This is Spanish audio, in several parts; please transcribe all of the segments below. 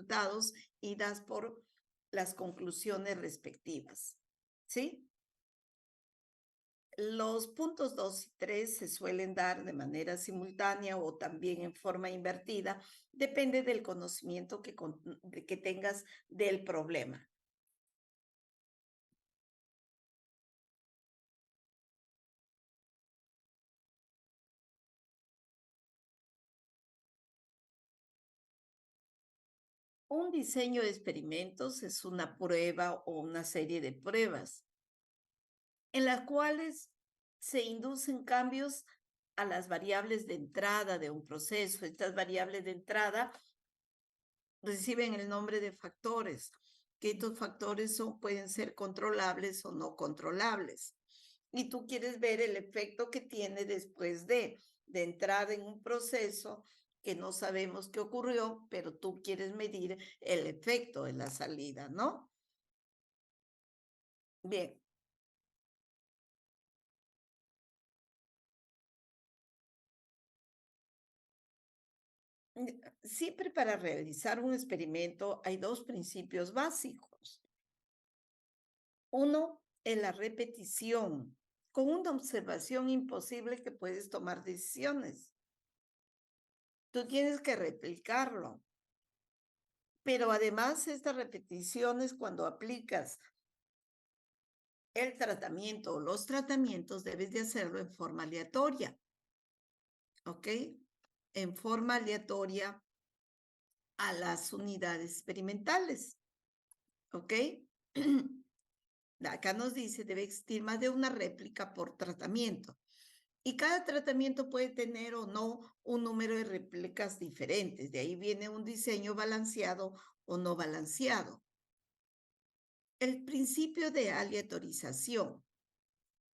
resultados y das por las conclusiones respectivas, ¿sí? Los puntos 2 y 3 se suelen dar de manera simultánea o también en forma invertida, depende del conocimiento que tengas del problema. Un diseño de experimentos es una prueba o una serie de pruebas en las cuales se inducen cambios a las variables de entrada de un proceso. Estas variables de entrada reciben el nombre de factores, que estos factores pueden ser controlables o no controlables. Y tú quieres ver el efecto que tiene después de entrada en un proceso que no sabemos qué ocurrió, pero tú quieres medir el efecto de la salida, ¿no? Bien. Siempre para realizar un experimento hay dos principios básicos. Uno es la repetición. Con una observación imposible que puedes tomar decisiones. Tú tienes que replicarlo. Pero además estas repeticiones, cuando aplicas el tratamiento o los tratamientos, debes de hacerlo en forma aleatoria. ¿Ok? En forma aleatoria a las unidades experimentales. ¿Ok? Acá nos dice, debe existir más de una réplica por tratamiento. Y cada tratamiento puede tener o no un número de réplicas diferentes. De ahí viene un diseño balanceado o no balanceado. El principio de aleatorización.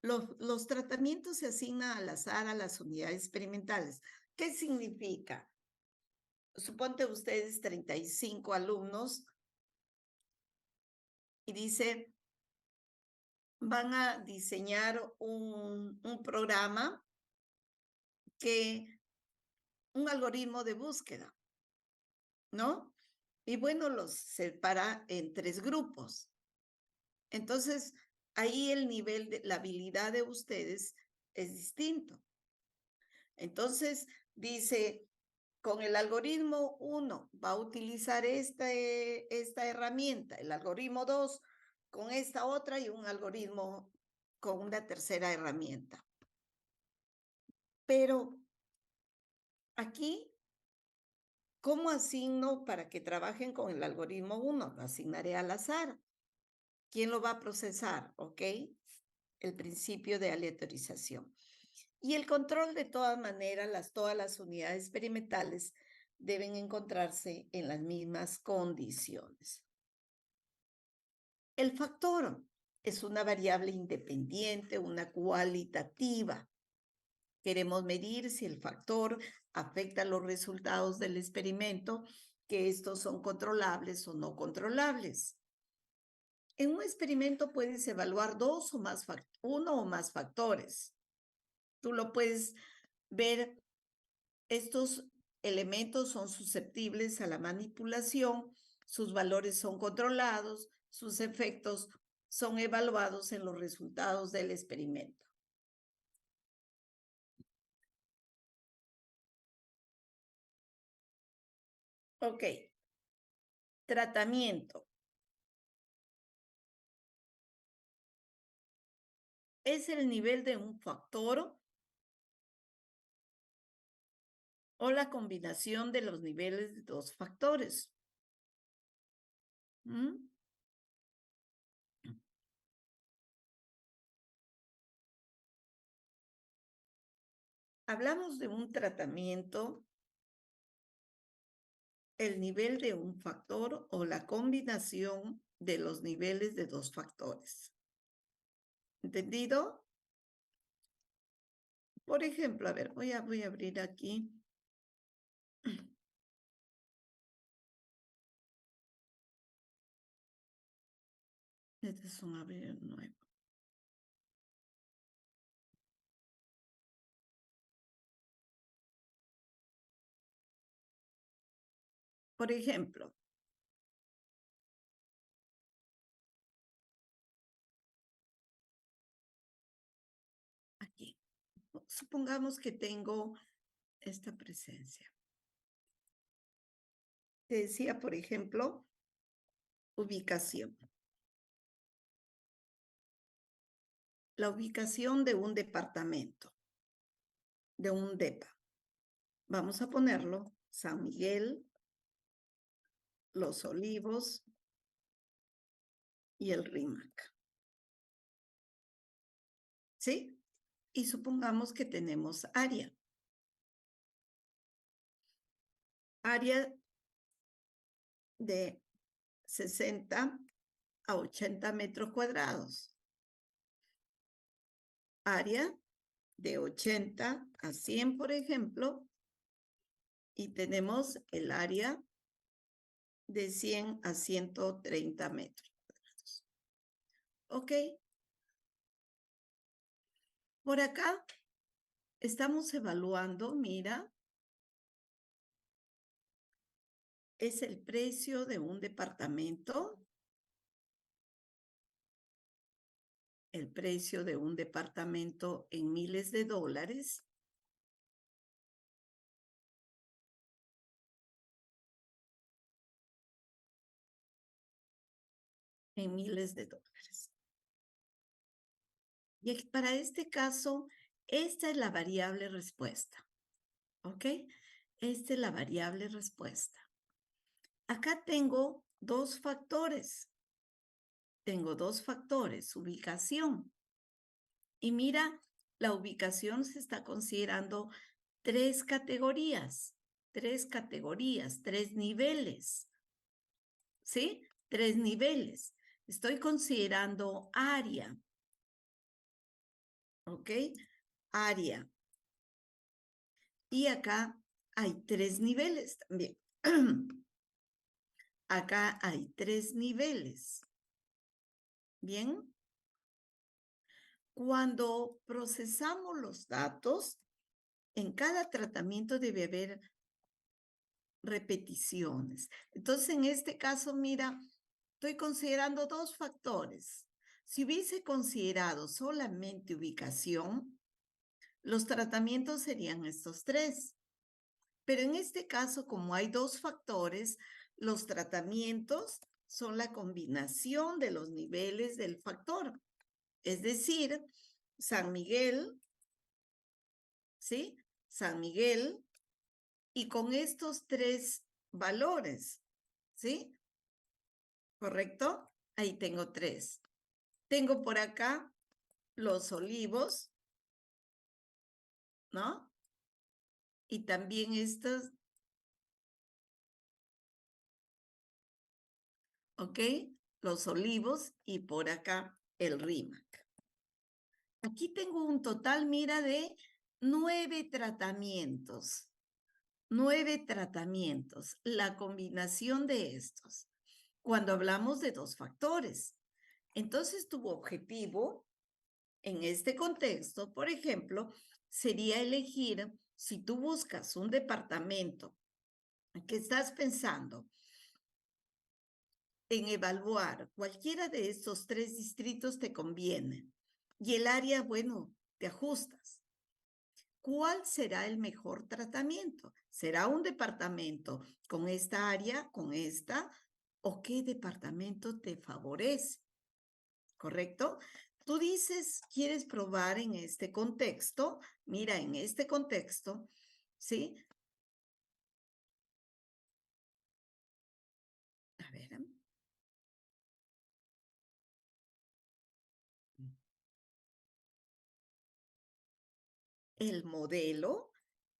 Los tratamientos se asignan al azar a las unidades experimentales. ¿Qué significa? Suponte ustedes 35 alumnos y dice, van a diseñar un programa un algoritmo de búsqueda, ¿no? Y bueno, los separa en 3 grupos. Entonces, ahí el nivel de la habilidad de ustedes es distinto. Entonces, dice, con el algoritmo 1 va a utilizar esta herramienta, el algoritmo 2 con esta otra y un algoritmo con una tercera herramienta. Pero aquí, ¿cómo asigno para que trabajen con el algoritmo 1? Lo asignaré al azar. ¿Quién lo va a procesar? ¿Ok? El principio de aleatorización. Y el control, de todas maneras, todas las unidades experimentales deben encontrarse en las mismas condiciones. El factor es una variable independiente, una cualitativa. Queremos medir si el factor afecta los resultados del experimento, que estos son controlables o no controlables. En un experimento puedes evaluar uno o más factores. Tú lo puedes ver, estos elementos son susceptibles a la manipulación, sus valores son controlados, sus efectos son evaluados en los resultados del experimento. Ok. Tratamiento. Es el nivel de un factor o la combinación de los niveles de dos factores. ¿Mm? Hablamos de un tratamiento, el nivel de un factor o la combinación de los niveles de dos factores. ¿Entendido? Por ejemplo, a ver, voy a abrir aquí. Este es un abrir nuevo. Por ejemplo, supongamos que tengo esta presencia. Te decía, por ejemplo, ubicación. La ubicación de un departamento, de un DEPA. Vamos a ponerlo San Miguel, Los Olivos y el RIMAC. ¿Sí? Y supongamos que tenemos área. Área de 60 a 80 metros cuadrados. Área de 80 a 100, por ejemplo. Y tenemos el área de 100 a 130 metros cuadrados. ¿Ok? Por acá estamos evaluando, mira, es el precio de un departamento. El precio de un departamento en miles de dólares. En miles de dólares. Y para este caso, esta es la variable respuesta. ¿Ok? Esta es la variable respuesta. Acá tengo dos factores. Tengo dos factores, ubicación. Y mira, la ubicación se está considerando tres categorías, tres niveles. ¿Sí? Tres niveles. Estoy considerando área. ¿Ok? Área. Y acá hay tres niveles también. Acá hay tres niveles. Bien. Cuando procesamos los datos, en cada tratamiento debe haber repeticiones. Entonces, en este caso, mira, estoy considerando dos factores. Si hubiese considerado solamente ubicación, los tratamientos serían estos tres. Pero en este caso, como hay dos factores, los tratamientos son la combinación de los niveles del factor. Es decir, San Miguel, ¿sí? San Miguel, y con estos tres valores, ¿sí? ¿Correcto? Ahí tengo tres. Tengo por acá Los Olivos, ¿no? Y también estos, ¿ok? Los Olivos y por acá el RIMAC. Aquí tengo un total, mira, de 9 tratamientos. 9 tratamientos, la combinación de estos. Cuando hablamos de dos factores. Entonces, tu objetivo en este contexto, por ejemplo, sería elegir, si tú buscas un departamento que estás pensando en evaluar, cualquiera de estos tres distritos te conviene. Y el área, bueno, te ajustas. ¿Cuál será el mejor tratamiento? ¿Será un departamento con esta área, con esta? ¿O qué departamento te favorece? ¿Correcto? Tú dices, quieres probar en este contexto. Mira, en este contexto, ¿sí? A ver. El modelo,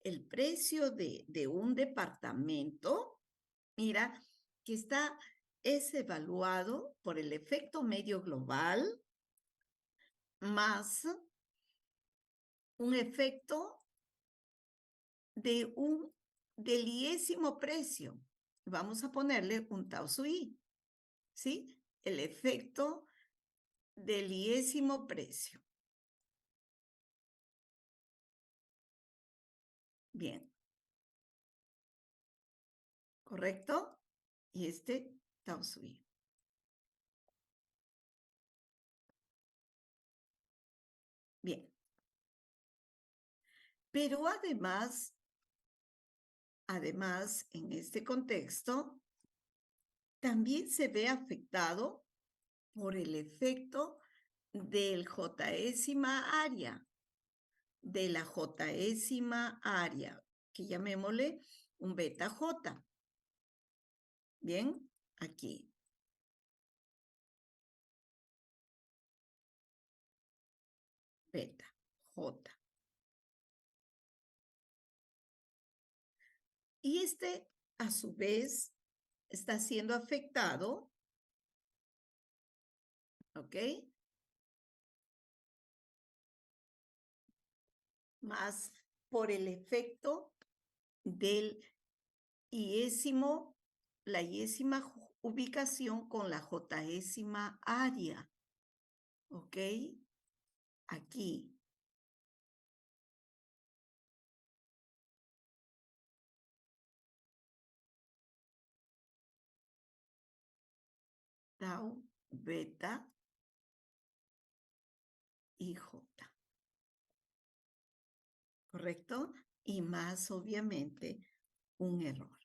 el precio de un departamento, mira, que es evaluado por el efecto medio global más un efecto del iésimo precio. Vamos a ponerle un tau sui, ¿sí? El efecto del iésimo precio. Bien. ¿Correcto? Y este tau sui. Bien. Pero además, en este contexto, también se ve afectado por el efecto del J-ésima área, de la J-ésima área, que llamémosle un beta J. Bien, aquí. Beta J. Y este, a su vez, está siendo afectado, ¿ok? Más por el efecto del la iésima ubicación con la J-ésima área, ¿ok? Aquí. Tau, beta y J. ¿Correcto? Y más, obviamente, un error.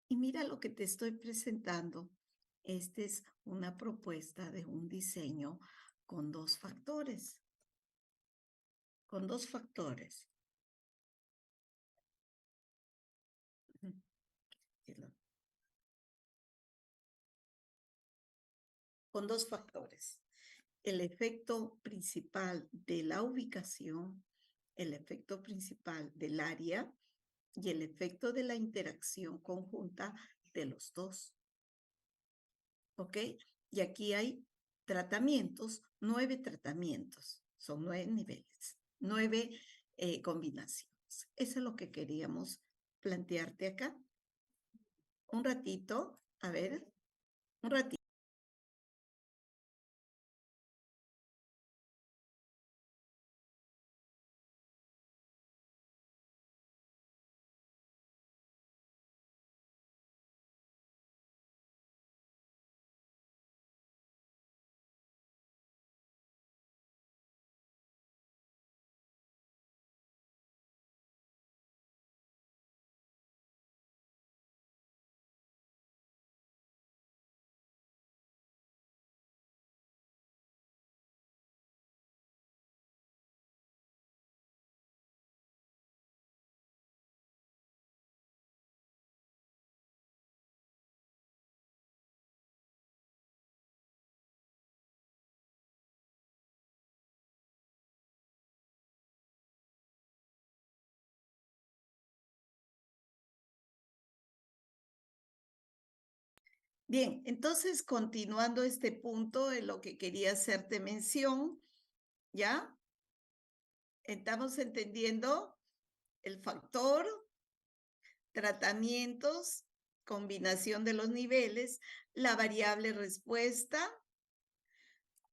Y mira lo que te estoy presentando. Esta es una propuesta de un diseño con dos factores. Con dos factores. Con dos factores. El efecto principal de la ubicación, el efecto principal del área y el efecto de la interacción conjunta de los dos. ¿Ok? Y aquí hay tratamientos, 9 tratamientos, son 9 niveles, 9 combinaciones. Eso es lo que queríamos plantearte acá. Un ratito, a ver, un ratito. Bien, entonces continuando este punto de lo que quería hacerte mención, ¿ya? Estamos entendiendo el factor, tratamientos, combinación de los niveles, la variable respuesta,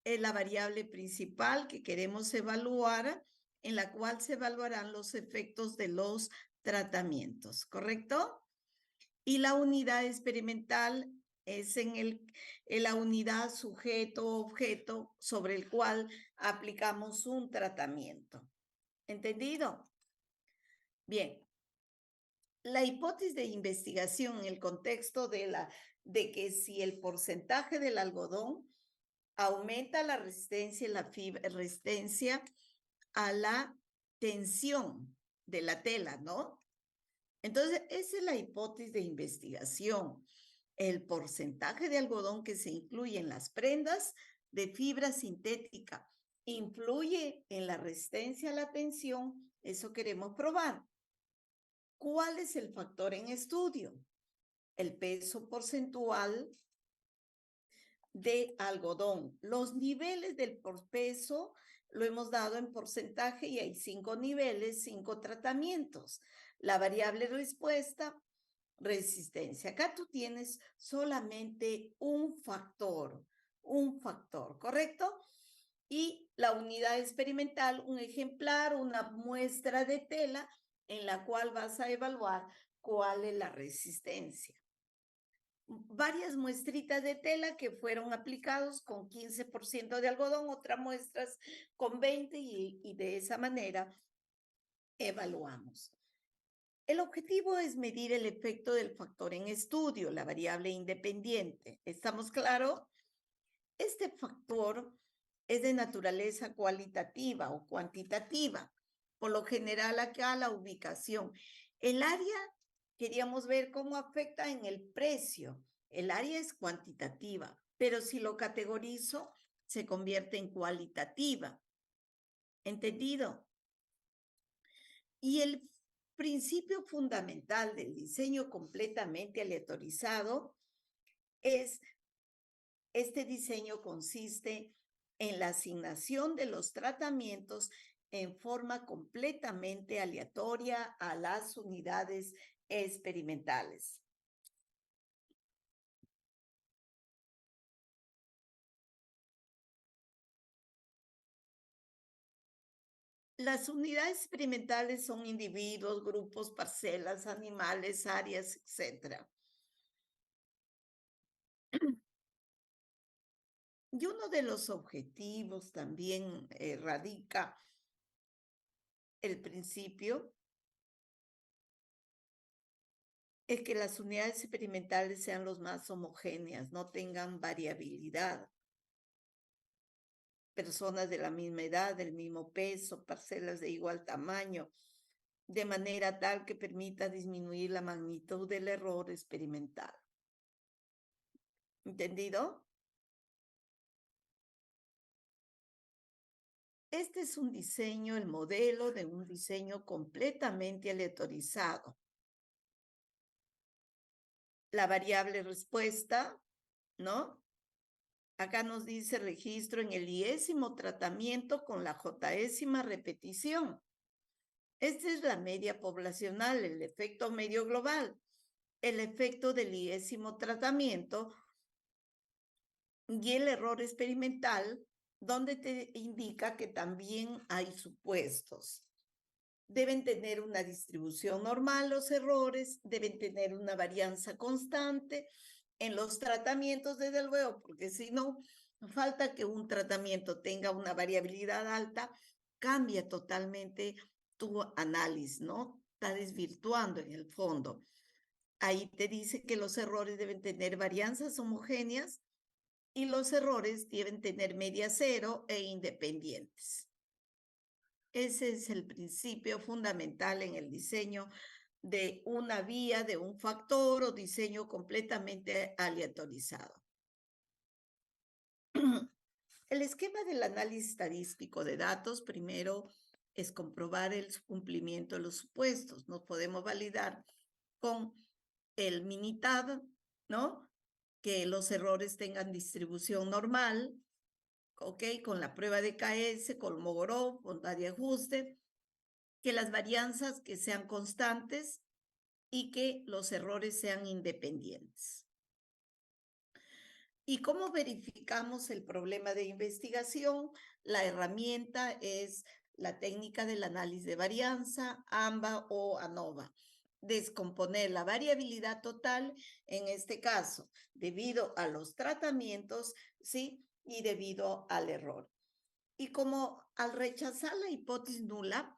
la variable principal que queremos evaluar, en la cual se evaluarán los efectos de los tratamientos, ¿correcto? Y la unidad experimental es en la unidad sujeto-objeto sobre el cual aplicamos un tratamiento. ¿Entendido? Bien. La hipótesis de investigación en el contexto de que si el porcentaje del algodón aumenta la resistencia, resistencia a la tensión de la tela, ¿no? Entonces, esa es la hipótesis de investigación. El porcentaje de algodón que se incluye en las prendas de fibra sintética influye en la resistencia a la tensión. Eso queremos probar. ¿Cuál es el factor en estudio? El peso porcentual de algodón. Los niveles del peso lo hemos dado en porcentaje y hay 5 niveles, 5 tratamientos. La variable respuesta, resistencia. Acá tú tienes solamente un factor, ¿correcto? Y la unidad experimental, un ejemplar, una muestra de tela en la cual vas a evaluar cuál es la resistencia. varias muestritas de tela que fueron aplicados con 15% de algodón, otras muestras con 20 y de esa manera evaluamos. El objetivo es medir el efecto del factor en estudio, la variable independiente. ¿Estamos claros? Este factor es de naturaleza cualitativa o cuantitativa. Por lo general acá la ubicación. El área, queríamos ver cómo afecta en el precio. El área es cuantitativa, pero si lo categorizo, se convierte en cualitativa. ¿Entendido? Y el principio fundamental del diseño completamente aleatorizado es, este diseño consiste en la asignación de los tratamientos en forma completamente aleatoria a las unidades experimentales. Las unidades experimentales son individuos, grupos, parcelas, animales, áreas, etc. Y uno de los objetivos también radica el principio es que las unidades experimentales sean los más homogéneas, no tengan variabilidad. Personas de la misma edad, del mismo peso, parcelas de igual tamaño, de manera tal que permita disminuir la magnitud del error experimental. ¿Entendido? Este es un diseño, el modelo de un diseño completamente aleatorizado. La variable respuesta, ¿no? Acá nos dice registro en el iésimo tratamiento con la jésima repetición. Esta es la media poblacional, el efecto medio global. El efecto del iésimo tratamiento y el error experimental, donde te indica que también hay supuestos. Deben tener una distribución normal los errores, deben tener una varianza constante en los tratamientos, desde luego, porque si no, falta que un tratamiento tenga una variabilidad alta, cambia totalmente tu análisis, ¿no? Está desvirtuando en el fondo. Ahí te dice que los errores deben tener varianzas homogéneas y los errores deben tener media cero e independientes. Ese es el principio fundamental en el diseño de una vía, de un factor o diseño completamente aleatorizado. El esquema del análisis estadístico de datos primero es comprobar el cumplimiento de los supuestos. Nos podemos validar con el Minitab, ¿no? Que los errores tengan distribución normal, ¿ok? Con la prueba de KS, Kolmogorov, bondad de ajuste, que las varianzas que sean constantes y que los errores sean independientes. ¿Y cómo verificamos el problema de investigación? La herramienta es la técnica del análisis de varianza, AMBA o ANOVA. Descomponer la variabilidad total, en este caso, debido a los tratamientos, ¿sí? Y debido al error. Y como al rechazar la hipótesis nula,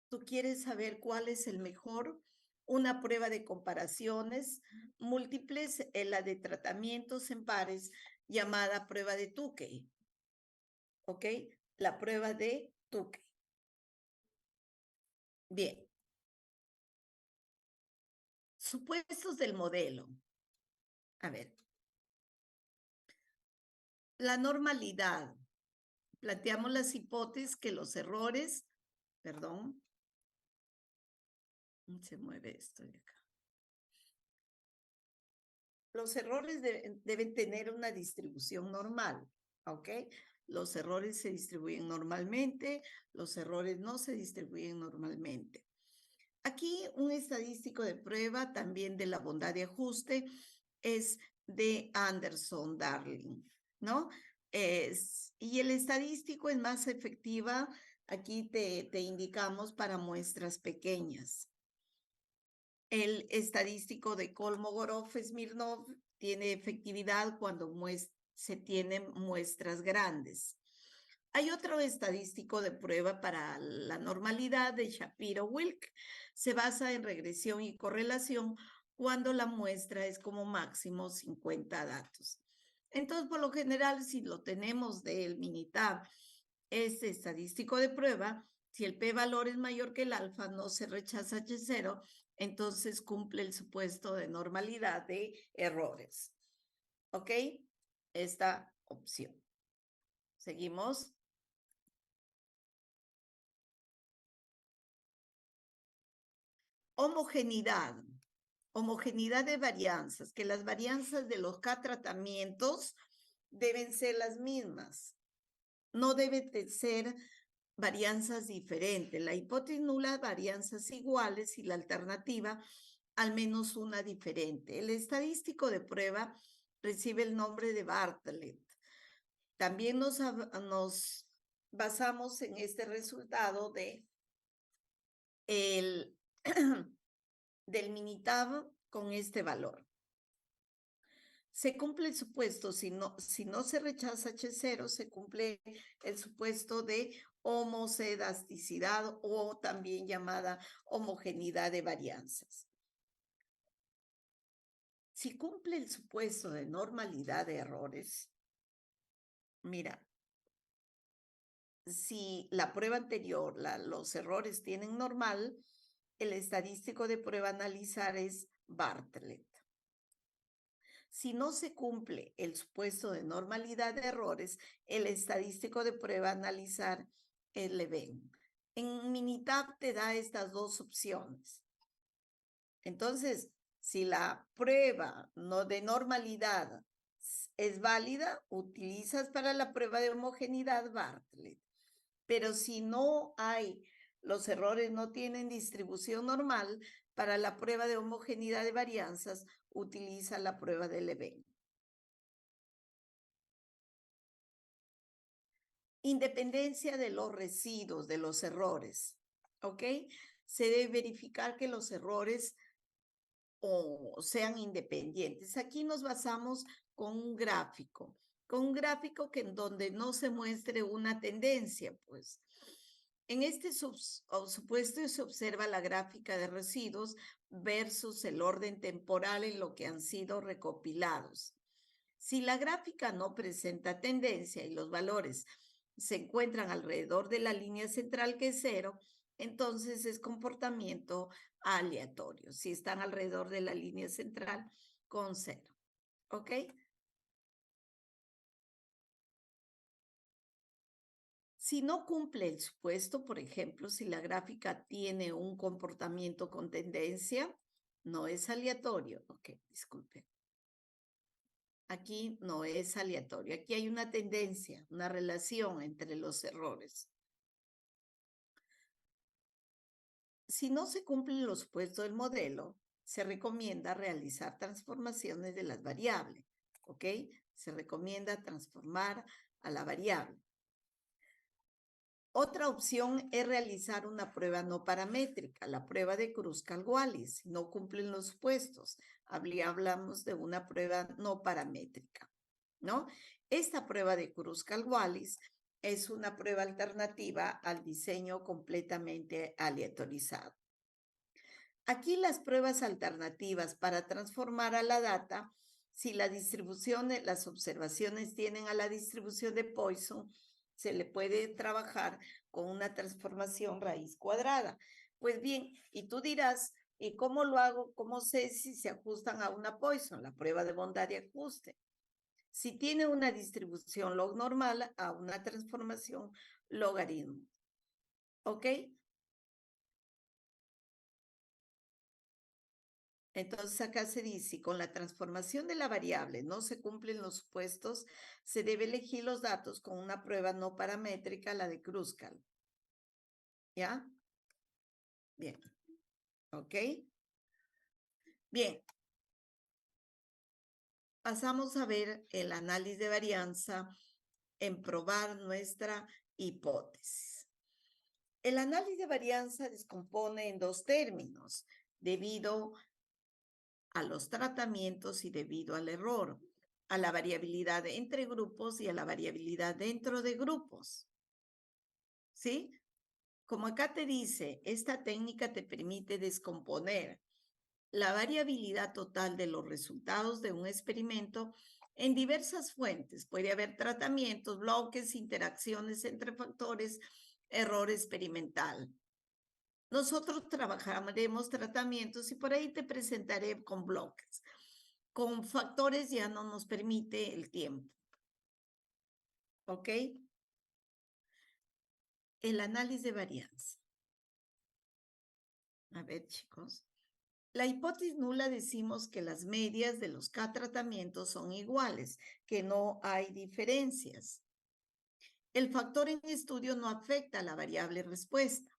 tú quieres saber cuál es el mejor, una prueba de comparaciones múltiples, la de tratamientos en pares, llamada prueba de Tukey. ¿Ok? La prueba de Tukey. Bien. Supuestos del modelo. A ver. La normalidad. Planteamos las hipótesis que los errores, perdón, se mueve esto de acá. Los errores deben tener una distribución normal, ¿ok? Los errores se distribuyen normalmente, los errores no se distribuyen normalmente. Aquí un estadístico de prueba también de la bondad de ajuste es de Anderson Darling, ¿no? Y el estadístico es más efectiva, aquí te indicamos para muestras pequeñas. El estadístico de Kolmogorov-Smirnov tiene efectividad cuando se tienen muestras grandes. Hay otro estadístico de prueba para la normalidad de Shapiro-Wilk. Se basa en regresión y correlación cuando la muestra es como máximo 50 datos. Entonces, por lo general, si lo tenemos del Minitab, este estadístico de prueba, si el p-valor es mayor que el alfa, no se rechaza H0, entonces cumple el supuesto de normalidad de errores. ¿Ok? Esta opción. Seguimos. Homogeneidad. Homogeneidad de varianzas, que las varianzas de los K tratamientos deben ser las mismas. No deben de ser varianzas diferentes. La hipótesis nula, varianzas iguales y la alternativa, al menos una diferente. El estadístico de prueba recibe el nombre de Bartlett. También nos basamos en este resultado del Minitab con este valor. Se cumple el supuesto, si no se rechaza H0, se cumple el supuesto de homocedasticidad o también llamada homogeneidad de varianzas. Si cumple el supuesto de normalidad de errores, mira, si la prueba anterior, los errores tienen normal, el estadístico de prueba a analizar es Bartlett. Si no se cumple el supuesto de normalidad de errores, el estadístico de prueba a analizar es Leven. En Minitab te da estas dos opciones. Entonces, si la prueba no de normalidad es válida, utilizas para la prueba de homogeneidad Bartlett. Pero si no hay, los errores no tienen distribución normal, para la prueba de homogeneidad de varianzas, utiliza la prueba de Leven. Independencia de los residuos, de los errores, ¿ok? Se debe verificar que los errores sean independientes. Aquí nos basamos con un gráfico que en donde no se muestre una tendencia, pues. En este supuesto se observa la gráfica de residuos versus el orden temporal en lo que han sido recopilados. Si la gráfica no presenta tendencia y los valores se encuentran alrededor de la línea central que es 0, entonces es comportamiento aleatorio. Si están alrededor de la línea central con 0. ¿Ok? Si no cumple el supuesto, por ejemplo, si la gráfica tiene un comportamiento con tendencia, no es aleatorio. Ok, disculpe. Aquí no es aleatorio. Aquí hay una tendencia, una relación entre los errores. Si no se cumplen los supuestos del modelo, se recomienda realizar transformaciones de las variables. ¿Ok? Se recomienda transformar a la variable. Otra opción es realizar una prueba no paramétrica, la prueba de Kruskal-Wallis. Si no cumplen los supuestos, hablamos de una prueba no paramétrica, ¿no? Esta prueba de Kruskal-Wallis es una prueba alternativa al diseño completamente aleatorizado. Aquí las pruebas alternativas para transformar a la data, si la distribución, las observaciones tienen a la distribución de Poisson, se le puede trabajar con una transformación raíz cuadrada. Pues bien, y tú dirás, ¿y cómo lo hago? ¿Cómo sé si se ajustan a una Poisson? La prueba de bondad y ajuste. Si tiene una distribución log normal a una transformación logaritmo. ¿Ok? Entonces acá se dice, con la transformación de la variable no se cumplen los supuestos, se debe elegir los datos con una prueba no paramétrica, la de Kruskal. ¿Ya? Bien. ¿Ok? Bien. Pasamos a ver el análisis de varianza en probar nuestra hipótesis. El análisis de varianza descompone en dos términos. debido a los tratamientos y debido al error, a la variabilidad entre grupos y a la variabilidad dentro de grupos. ¿Sí? Como acá te dice, esta técnica te permite descomponer la variabilidad total de los resultados de un experimento en diversas fuentes. Puede haber tratamientos, bloques, interacciones entre factores, error experimental. Nosotros trabajaremos tratamientos y por ahí te presentaré con bloques. Con factores ya no nos permite el tiempo. ¿Ok? El análisis de varianza. A ver, chicos. La hipótesis nula decimos que las medias de los K tratamientos son iguales, que no hay diferencias. El factor en estudio no afecta a la variable respuesta.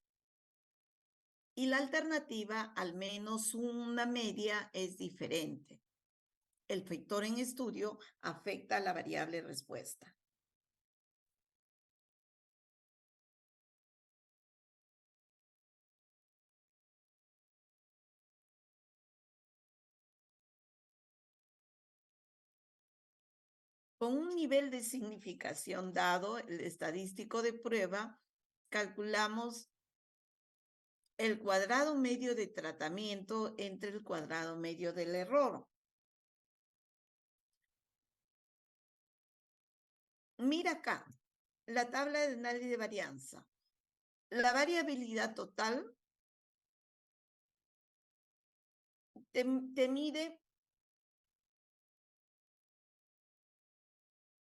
Y la alternativa, al menos una media, es diferente. El factor en estudio afecta a la variable respuesta. Con un nivel de significación dado, el estadístico de prueba, calculamos el cuadrado medio de tratamiento entre el cuadrado medio del error. Mira acá, la tabla de análisis de varianza. La variabilidad total te mide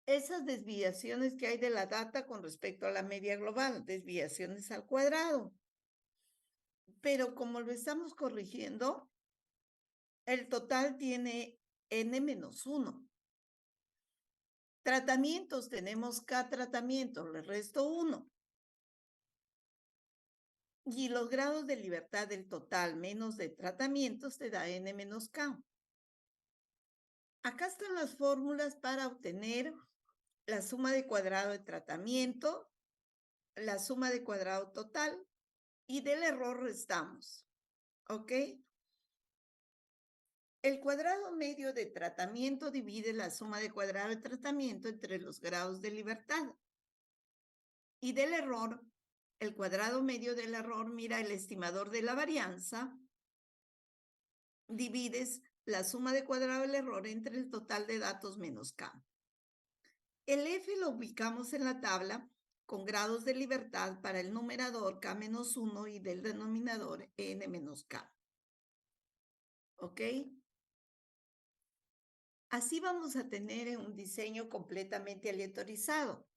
esas desviaciones que hay de la data con respecto a la media global, desviaciones al cuadrado. Pero como lo estamos corrigiendo, el total tiene n-1. Tratamientos, tenemos K tratamientos, le resto 1. Y los grados de libertad del total menos de tratamientos te da n menos K. Acá están las fórmulas para obtener la suma de cuadrado de tratamiento, la suma de cuadrado total y del error restamos. ¿Ok? El cuadrado medio de tratamiento divide la suma de cuadrado de tratamiento entre los grados de libertad. Y del error, el cuadrado medio del error, mira el estimador de la varianza, divides la suma de cuadrado del error entre el total de datos menos K. El F lo ubicamos en la tabla con grados de libertad para el numerador K-1 y del denominador N-K. ¿Ok? Así vamos a tener un diseño completamente aleatorizado.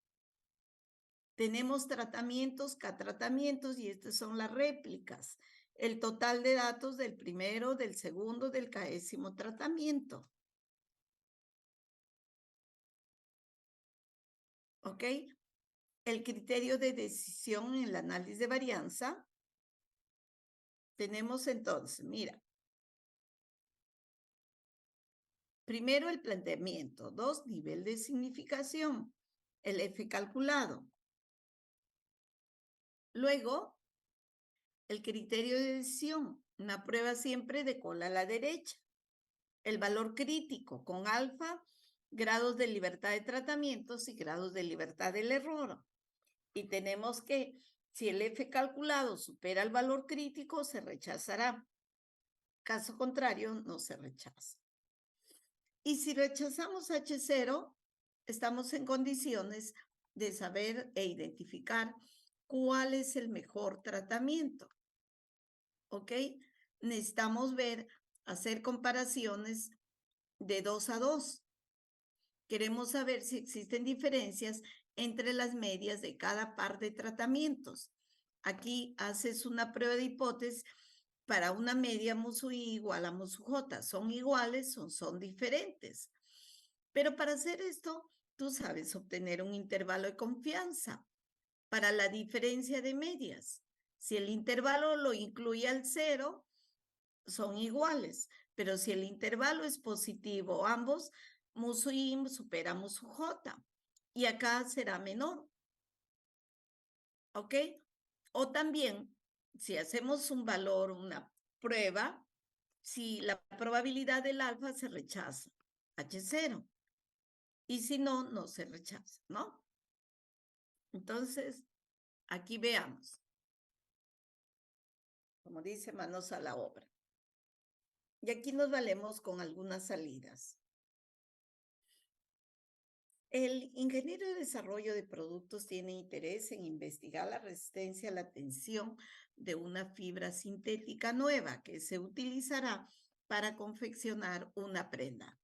Tenemos tratamientos, K-tratamientos, y estas son las réplicas. El total de datos del primero, del segundo, del K-ésimo tratamiento. ¿Ok? El criterio de decisión en el análisis de varianza. Tenemos entonces, mira. Primero, el planteamiento. 2, nivel de significación. El F calculado. Luego, el criterio de decisión. Una prueba siempre de cola a la derecha. El valor crítico con alfa, grados de libertad de tratamientos y grados de libertad del error. Y tenemos que, si el F calculado supera el valor crítico, se rechazará. Caso contrario, no se rechaza. Y si rechazamos H0, estamos en condiciones de saber e identificar cuál es el mejor tratamiento. ¿Ok? Necesitamos ver, hacer comparaciones de 2 a 2. Queremos saber si existen diferencias entre las medias de cada par de tratamientos. Aquí haces una prueba de hipótesis para una media mu-i igual a mu-j. ¿Son iguales o son diferentes? Pero para hacer esto, tú sabes obtener un intervalo de confianza para la diferencia de medias. Si el intervalo lo incluye al 0, son iguales. Pero si el intervalo es positivo, ambos, mu-i supera mu-j. Y acá será menor. ¿Ok? O también, si hacemos un valor, una prueba Si la probabilidad del alfa se rechaza, H0. Y si no, no se rechaza, ¿no? Entonces, aquí veamos. Como dice, manos a la obra. Y aquí nos valemos con algunas salidas. El ingeniero de desarrollo de productos tiene interés en investigar la resistencia a la tensión de una fibra sintética nueva que se utilizará para confeccionar una prenda.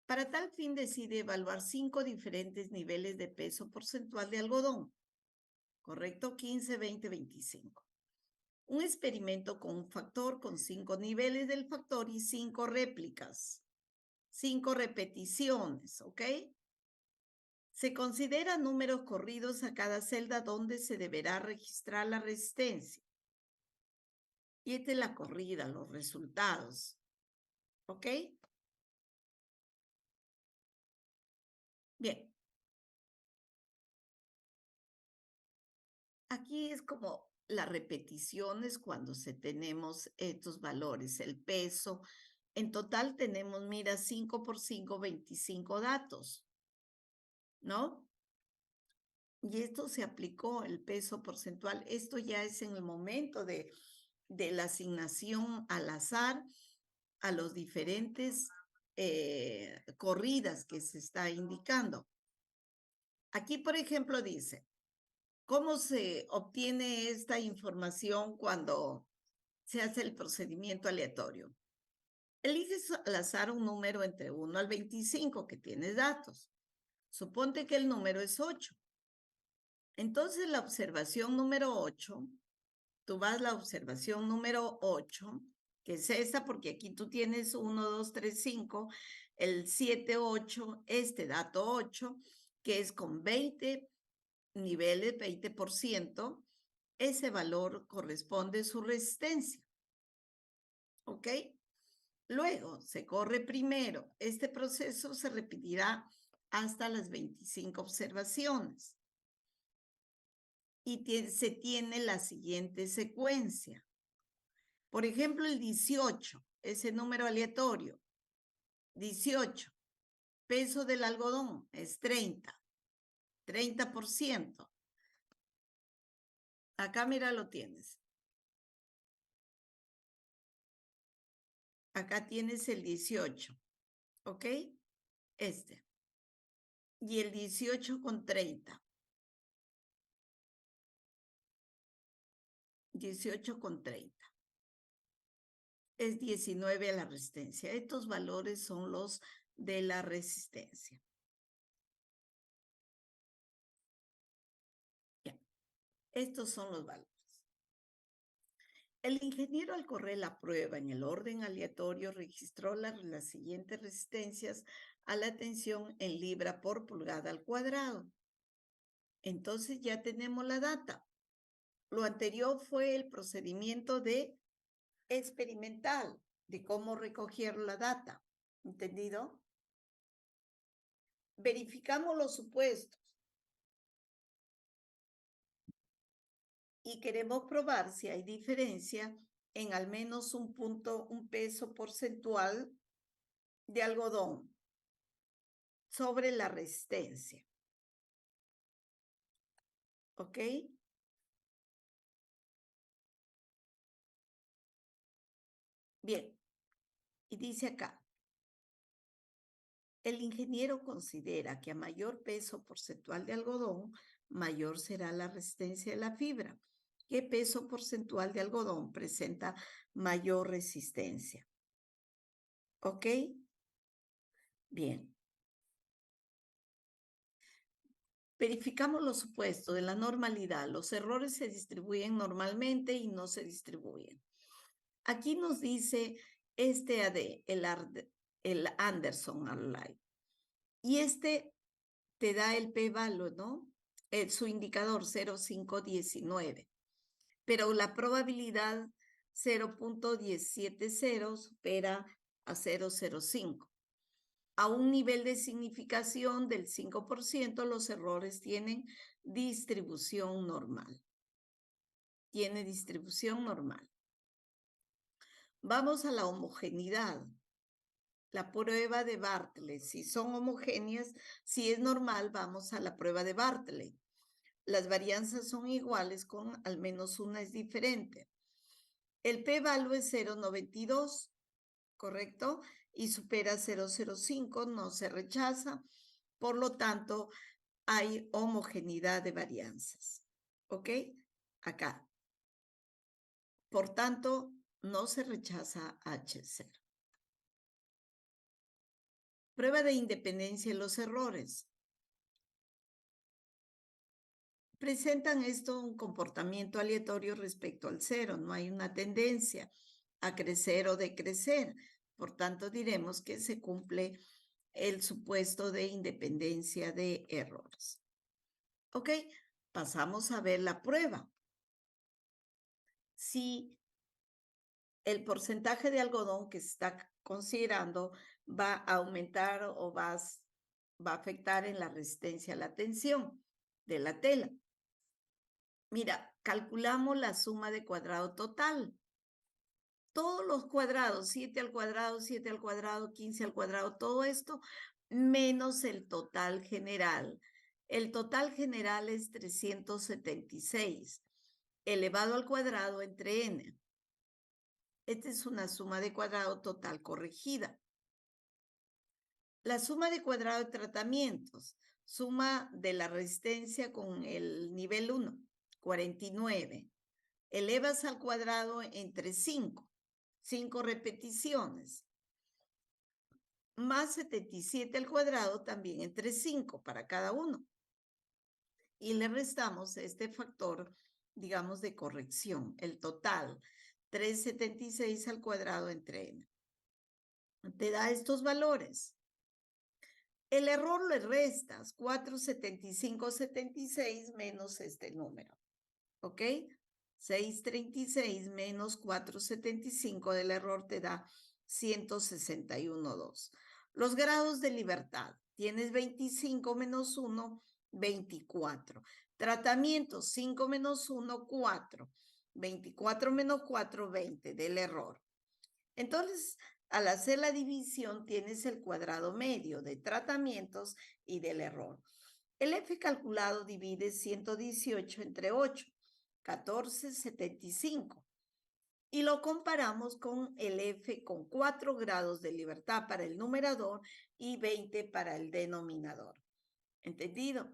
Para tal fin decide evaluar 5 diferentes niveles de peso porcentual de algodón. ¿Correcto? 15, 20, 25. Un experimento con un factor con 5 niveles del factor y 5 réplicas. 5 repeticiones, ¿ok? Se considera números corridos a cada celda donde se deberá registrar la resistencia. Y esta es la corrida, los resultados. ¿Ok? Bien. Aquí es como las repeticiones cuando tenemos estos valores, el peso. En total tenemos, mira, 5 por 5, 25 datos, ¿no? Y esto se aplicó, el peso porcentual. Esto ya es en el momento de la asignación al azar a los diferentes corridas que se está indicando. Aquí, por ejemplo, dice, ¿cómo se obtiene esta información cuando se hace el procedimiento aleatorio? Eliges al azar un número entre 1 al 25 que tienes datos. Suponte que el número es 8. Entonces, la observación número 8, tú vas a la observación número 8, que es esta, porque aquí tú tienes 1, 2, 3, 5, el 7, 8, este dato 8, que es con 20 niveles, 20%, ese valor corresponde a su resistencia. ¿Ok? Luego se corre primero. Este proceso se repetirá hasta las 25 observaciones. Y se tiene la siguiente secuencia. Por ejemplo, el 18, ese número aleatorio. 18. Peso del algodón es 30. 30%. Acá, mira, lo tienes. Acá tienes el 18. ¿Ok? Este. Y el 18 con 30. 18 con 30. Es 19 a la resistencia. Estos valores son los de la resistencia. Bien. Estos son los valores. El ingeniero, al correr la prueba en el orden aleatorio, registró las siguientes resistencias a la tensión en libra por pulgada al cuadrado. Entonces ya tenemos la data. Lo anterior fue el procedimiento de experimental, de cómo recogieron la data. ¿Entendido? Verificamos los supuestos. Y queremos probar si hay diferencia en al menos un peso porcentual de algodón sobre la resistencia. ¿Ok? Bien. Y dice acá, el ingeniero considera que a mayor peso porcentual de algodón, mayor será la resistencia de la fibra. ¿Qué peso porcentual de algodón presenta mayor resistencia? ¿Ok? Bien. Verificamos los supuestos de la normalidad. Los errores se distribuyen normalmente y no se distribuyen. Aquí nos dice este AD, el Anderson Allied. Y este te da el p-value, ¿no? Su indicador 0,519. Pero la probabilidad 0.170 supera a 0,05. A un nivel de significación del 5%, los errores tienen distribución normal. Tiene distribución normal. Vamos a la homogeneidad. La prueba de Bartlett. Si son homogéneas, si es normal, vamos a la prueba de Bartlett. Las varianzas son iguales con al menos una es diferente. El p-value es 0,92, ¿correcto? Y supera 0,05, no se rechaza. Por lo tanto, hay homogeneidad de varianzas. ¿Ok? Acá. Por tanto, no se rechaza H0. Prueba de independencia de los errores. Presentan esto un comportamiento aleatorio respecto al cero. No hay una tendencia a crecer o decrecer. Por tanto, diremos que se cumple el supuesto de independencia de errores. ¿Ok? Pasamos a ver la prueba. Si el porcentaje de algodón que se está considerando va a aumentar o va a afectar en la resistencia a la tensión de la tela. Mira, calculamos la suma de cuadrado total. Todos los cuadrados, 7 al cuadrado, 7 al cuadrado, 15 al cuadrado, todo esto, menos el total general. El total general es 376, elevado al cuadrado entre n. Esta es una suma de cuadrado total corregida. La suma de cuadrado de tratamientos, suma de la resistencia con el nivel 1, 49. Elevas al cuadrado entre 5 repeticiones, más 77 al cuadrado también entre 5 para cada uno. Y le restamos este factor, digamos, de corrección, el total, 376 al cuadrado entre n. Te da estos valores. El error le restas 475,76 menos este número, ¿ok? 636 menos 475 del error te da 161,2. Los grados de libertad. Tienes 25 menos 1, 24. Tratamiento, 5 menos 1, 4. 24 menos 4, 20 del error. Entonces, al hacer la división, tienes el cuadrado medio de tratamientos y del error. El F calculado divide 118 entre 8, 14,75. Y lo comparamos con el F con 4 grados de libertad para el numerador y 20 para el denominador. ¿Entendido?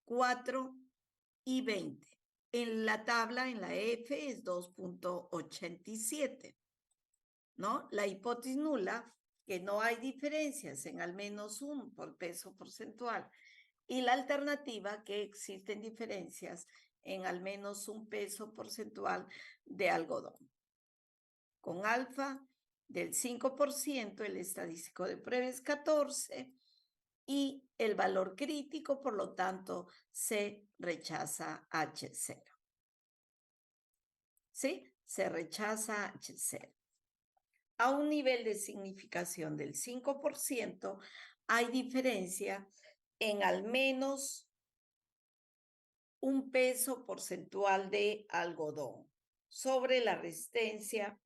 4 y 20. En la tabla, en la F, es 2,87. ¿No? La hipótesis nula, que no hay diferencias en al menos un por peso porcentual. Y la alternativa, que existen diferencias en al menos un peso porcentual de algodón. Con alfa del 5%, el estadístico de prueba es 14 y el valor crítico, por lo tanto, se rechaza H0. ¿Sí? Se rechaza H0. A un nivel de significación del 5%, hay diferencia en al menos un peso porcentual de algodón sobre la resistencia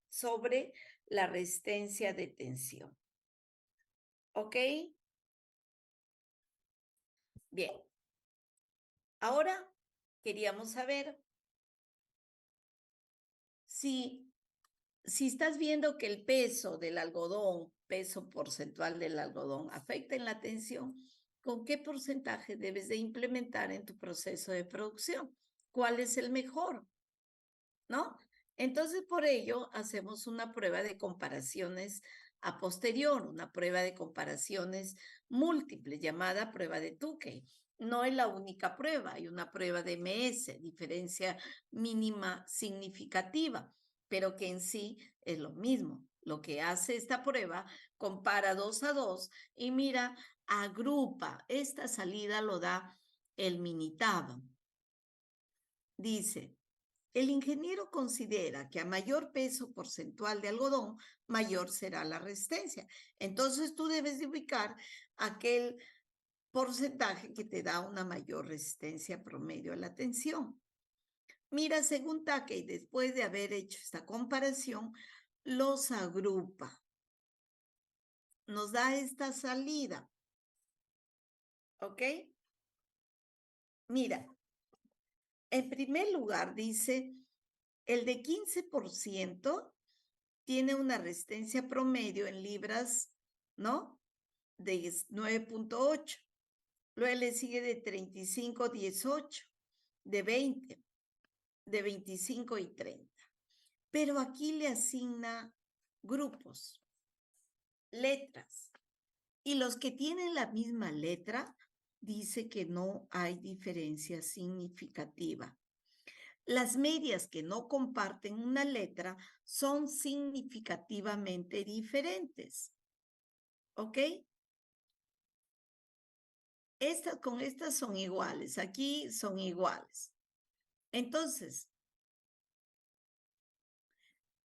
sobre la resistencia de tensión. ¿Ok? Bien. Ahora queríamos saber si estás viendo que el peso del algodón, peso porcentual del algodón, afecta en la tensión, ¿con qué porcentaje debes de implementar en tu proceso de producción? ¿Cuál es el mejor? ¿No? Entonces, por ello, hacemos una prueba de comparaciones a posterior, una prueba de comparaciones múltiples llamada prueba de Tukey. No es la única prueba, hay una prueba de MS, diferencia mínima significativa, pero que en sí es lo mismo. Lo que hace esta prueba, compara 2 a 2 y mira, agrupa. Esta salida lo da el Minitab. Dice, el ingeniero considera que a mayor peso porcentual de algodón, mayor será la resistencia. Entonces tú debes de ubicar aquel porcentaje que te da una mayor resistencia promedio a la tensión. Mira, según Takei, después de haber hecho esta comparación, los agrupa. Nos da esta salida. ¿Ok? Mira, en primer lugar dice, el de 15% tiene una resistencia promedio en libras, ¿no? De 9.8. Luego le sigue de 35, 18, de 20, de 25 y 30. Pero aquí le asigna grupos, letras. Y los que tienen la misma letra, dice que no hay diferencia significativa. Las medias que no comparten una letra son significativamente diferentes. ¿Ok? Con estas son iguales. Aquí son iguales. Entonces,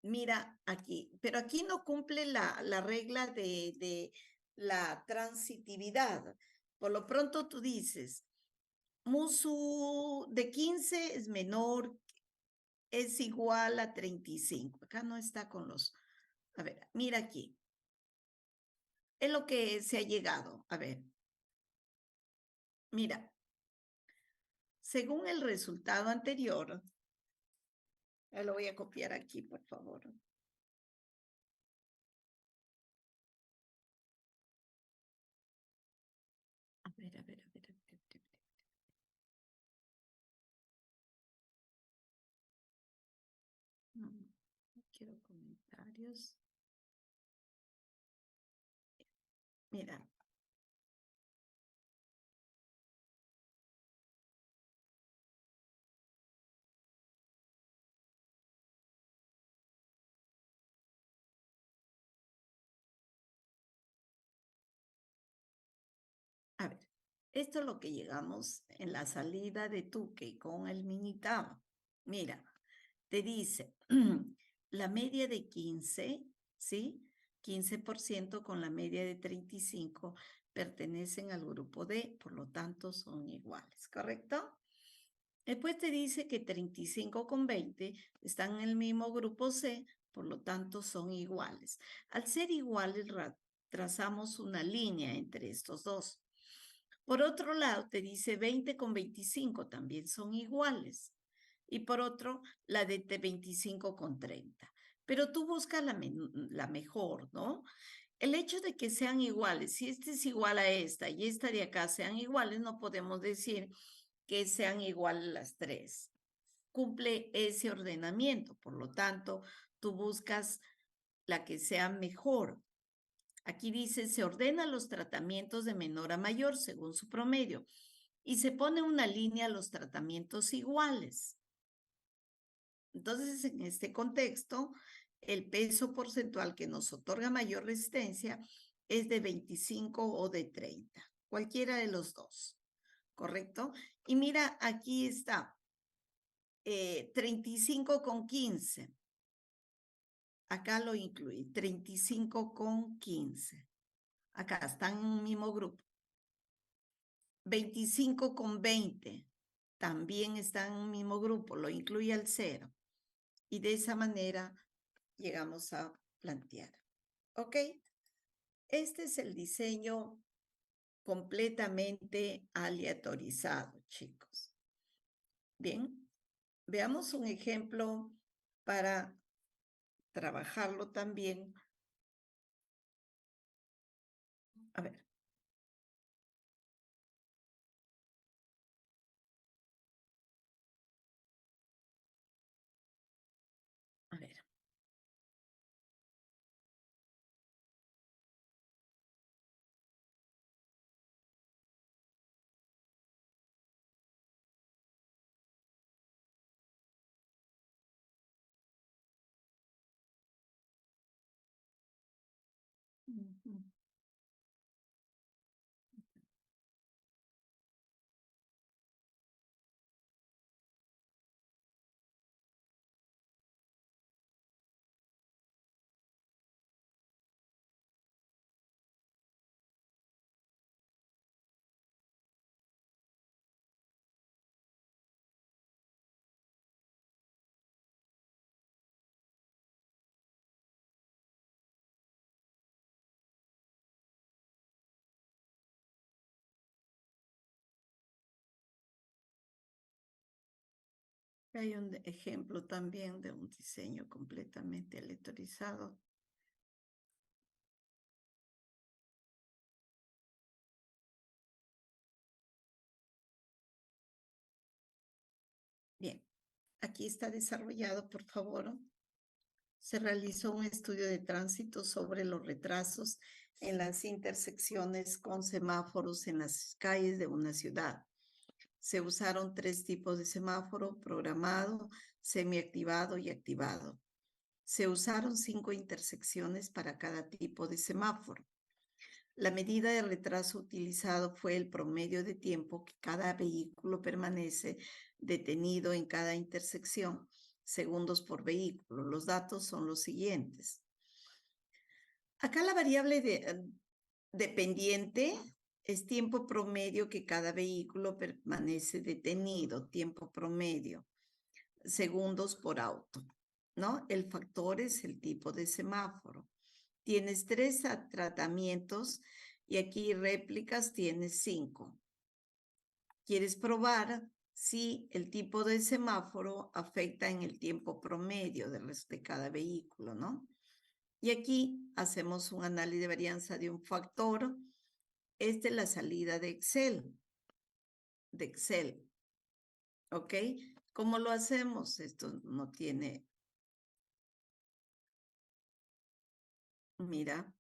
mira aquí, pero aquí no cumple la regla de la transitividad. Por lo pronto tú dices, Musu de 15 es menor, es igual a 35. Acá no está con los... A ver, mira aquí. Es lo que se ha llegado. A ver, mira. Según el resultado anterior, lo voy a copiar aquí, por favor. A ver, a ver, a ver, a ver, a ver. No, no quiero comentarios. Mira. A ver, esto es lo que llegamos en la salida de Tuque con el Minitao. Mira, te dice la media de 15, ¿sí? 15% con la media de 35 pertenecen al grupo D, por lo tanto son iguales, ¿correcto? Después te dice que 35 con 20 están en el mismo grupo C, por lo tanto son iguales. Al ser iguales, trazamos una línea entre estos dos. Por otro lado, te dice 20 con 25 también son iguales. Y por otro, la de 25 con 30. Pero tú buscas la mejor, ¿no? El hecho de que sean iguales, si este es igual a esta y esta de acá sean iguales, no podemos decir que sean iguales las tres. Cumple ese ordenamiento, por lo tanto, tú buscas la que sea mejor. Aquí dice, se ordenan los tratamientos de menor a mayor según su promedio y se pone una línea a los tratamientos iguales. Entonces, en este contexto, el peso porcentual que nos otorga mayor resistencia es de 25 o de 30, cualquiera de los dos, ¿correcto? Y mira, aquí está, 35 con 15. Acá lo incluí, 35 con 15. Acá están en un mismo grupo. 25 con 20 también están en un mismo grupo, lo incluye al 0. Y de esa manera llegamos a plantear. ¿Ok? Este es el diseño completamente aleatorizado, chicos. Bien, veamos un ejemplo para trabajarlo también. A ver. A ver. Hay un ejemplo también de un diseño completamente aleatorizado. Bien, aquí está desarrollado, por favor. Se realizó un estudio de tránsito sobre los retrasos en las intersecciones con semáforos en las calles de una ciudad. Se usaron 3 tipos de semáforo: programado, semiactivado y activado. Se usaron 5 intersecciones para cada tipo de semáforo. La medida de retraso utilizado fue el promedio de tiempo que cada vehículo permanece detenido en cada intersección, segundos por vehículo. Los datos son los siguientes. Acá la variable dependiente es tiempo promedio que cada vehículo permanece detenido, tiempo promedio, segundos por auto, ¿no? El factor es el tipo de semáforo. Tienes 3 tratamientos y aquí réplicas tienes 5. Quieres probar si el tipo de semáforo afecta en el tiempo promedio de cada vehículo, ¿no? Y aquí hacemos un análisis de varianza de un factor. Esta es la salida de Excel. ¿Ok? ¿Cómo lo hacemos? Esto no tiene... Mira.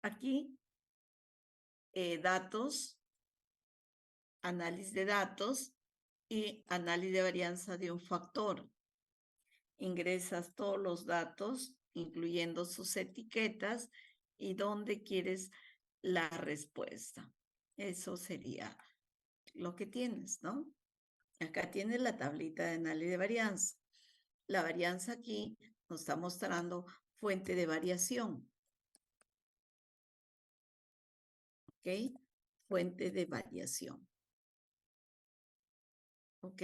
Aquí, datos, análisis de datos y análisis de varianza de un factor. Ingresas todos los datos, incluyendo sus etiquetas, y dónde quieres la respuesta. Eso sería lo que tienes, ¿no? Acá tienes la tablita de análisis de varianza. La varianza aquí nos está mostrando fuente de variación. ¿Ok? Fuente de variación. ¿Ok?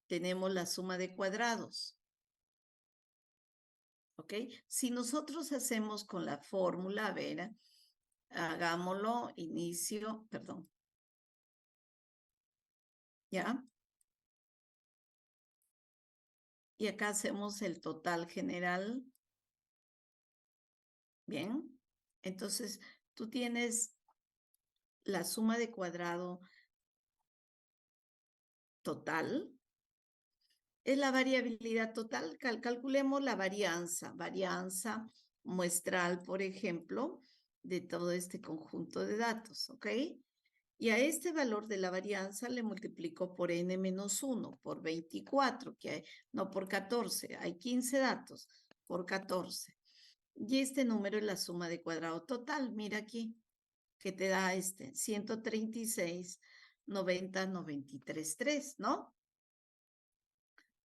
Tenemos la suma de cuadrados. ¿Ok? Si nosotros hacemos con la fórmula, a ver, hagámoslo, inicio, perdón. ¿Ya? Y acá hacemos el total general. Bien. Entonces, tú tienes la suma de cuadrado total. Es la variabilidad total. Calculemos la varianza muestral, por ejemplo, de todo este conjunto de datos, ¿ok? Y a este valor de la varianza le multiplico por n-1, por 24, que hay, no por 14, hay 15 datos, por 14. Y este número es la suma de cuadrado total, mira aquí, que te da 136, 90, 93, 3, ¿no?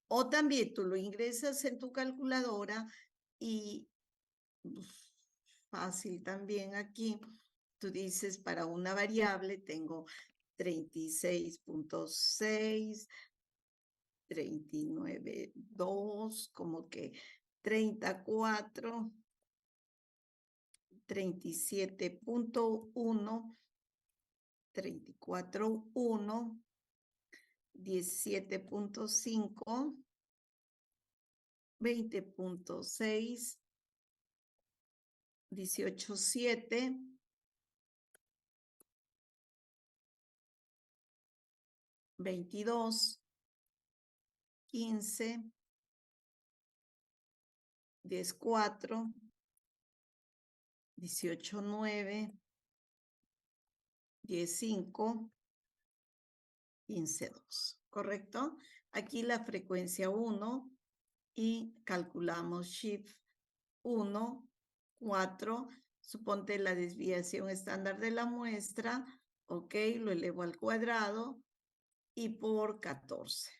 O también tú lo ingresas en tu calculadora y fácil también aquí, tú dices para una variable tengo 36.6, 39.2, como que 34, 37.1, 34.1, 17.5, 20.6, 18.7, 22, 15, 10.4, 18.9, 10.5, 15.2, ¿correcto? Aquí la frecuencia 1 y calculamos shift 1, 4, suponte la desviación estándar de la muestra, ok, lo elevo al cuadrado y por 14.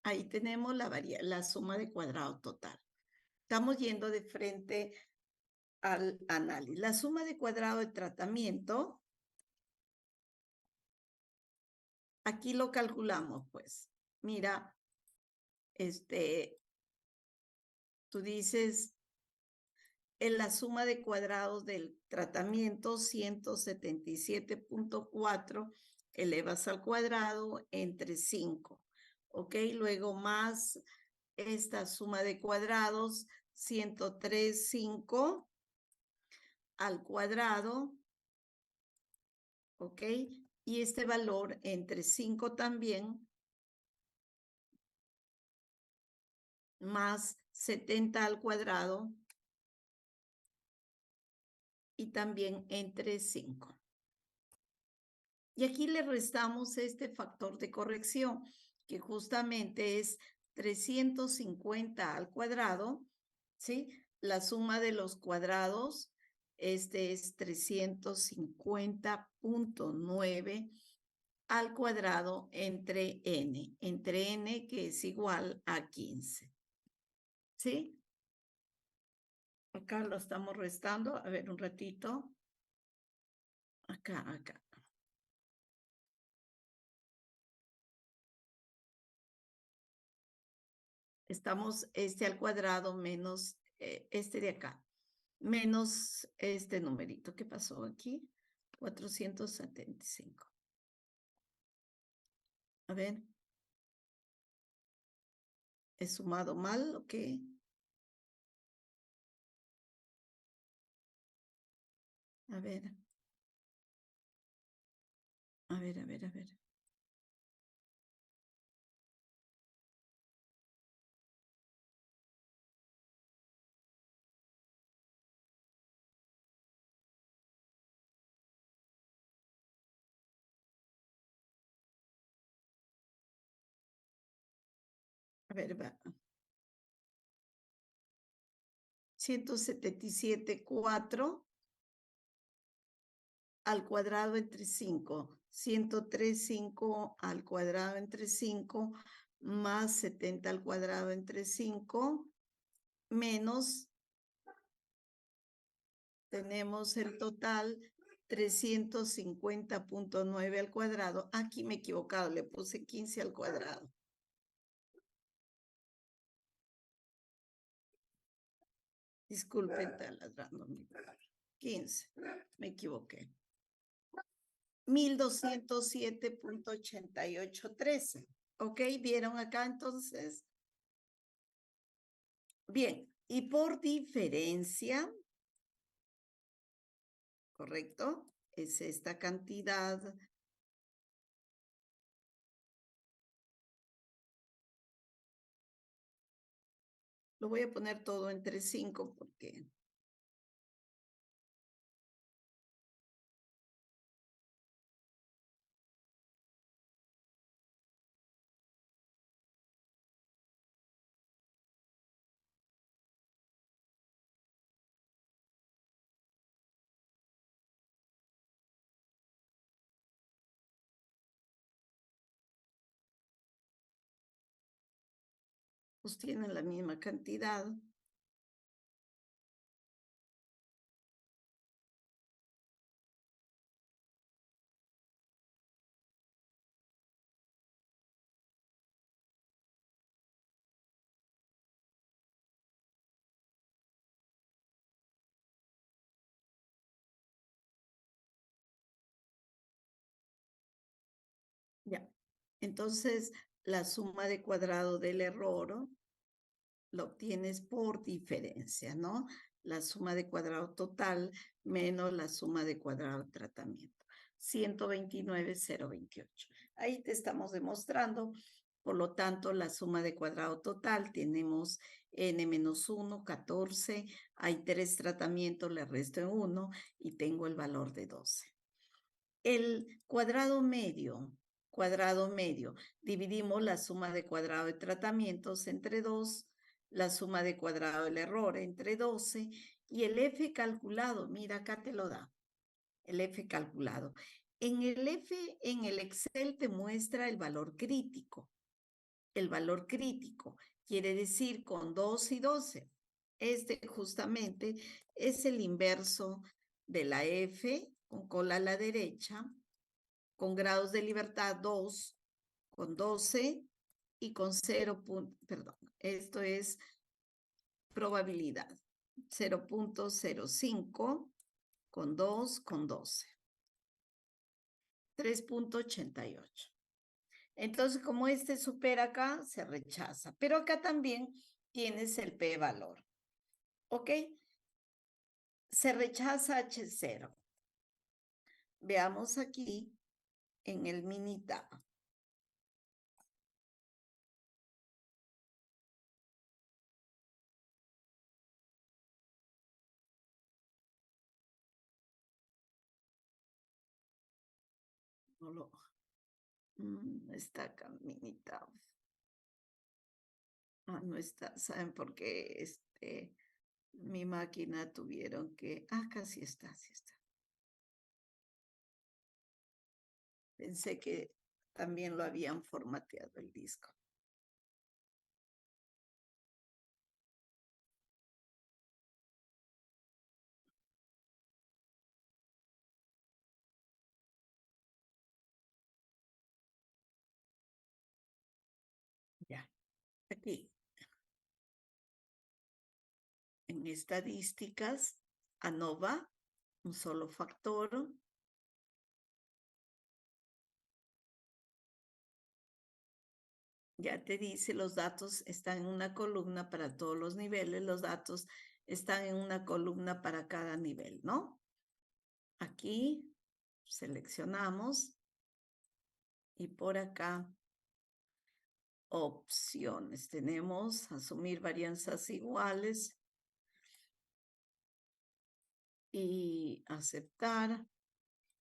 Ahí tenemos la suma de cuadrado total. Estamos yendo de frente al análisis. La suma de cuadrado de tratamiento, aquí lo calculamos, pues. Mira, tú dices, en la suma de cuadrados del tratamiento 177.4 elevas al cuadrado entre 5. ¿Ok? Luego más esta suma de cuadrados 103.5 al cuadrado. ¿Ok? Y este valor entre 5 también más 70 al cuadrado y también entre 5. Y aquí le restamos este factor de corrección, que justamente es 350 al cuadrado, ¿sí? La suma de los cuadrados, este es 350.9 al cuadrado entre n que es igual a 15. ¿Sí? Acá lo estamos restando. A ver, un ratito. Acá. Estamos este al cuadrado menos este de acá. Menos este numerito. ¿Qué pasó aquí? 475. A ver. ¿He sumado mal o qué? A ver. A ver. A ver, va. 177.4 al cuadrado entre 5. 103.5 al cuadrado entre 5 más 70 al cuadrado entre 5 menos, tenemos el total 350.9 al cuadrado. Aquí me he equivocado, le puse 15 al cuadrado. Disculpen, está ladrando mi perro. 15, me equivoqué. 1207.8813. ¿Ok? ¿Vieron acá entonces? Bien, y por diferencia, ¿correcto? Es esta cantidad. Lo voy a poner todo entre 5 porque... pues tienen la misma cantidad. Ya. Entonces, la suma de cuadrado del error lo obtienes por diferencia, ¿no? La suma de cuadrado total menos la suma de cuadrado de tratamiento. 129.028. Ahí te estamos demostrando. Por lo tanto, la suma de cuadrado total tenemos n-1, 14. Hay 3 tratamientos, le resto 1 y tengo el valor de 12. El cuadrado medio, dividimos la suma de cuadrado de tratamientos entre 2, la suma de cuadrado del error entre 12 y el F calculado, mira acá te lo da, el F calculado. En el Excel te muestra el valor crítico. El valor crítico quiere decir con 2 y 12. Este justamente es el inverso de la F con cola a la derecha, con grados de libertad 2, con 12 y con 0, perdón, esto es probabilidad. 0.05 con 2 con 12. 3.88. Entonces, como este supera acá, se rechaza. Pero acá también tienes el p-valor. ¿Ok? Se rechaza H0. Veamos aquí en el Minitab. No lo... está acá Minitab. Ah, no está. ¿Saben por qué? Mi máquina tuvieron que... Ah, acá sí está, sí está. Pensé que también lo habían formateado el disco. Ya, aquí. En estadísticas, ANOVA, un solo factor. Ya te dice, los datos están en una columna para todos los niveles, los datos están en una columna para cada nivel, ¿no? Aquí seleccionamos y por acá opciones. Tenemos asumir varianzas iguales y aceptar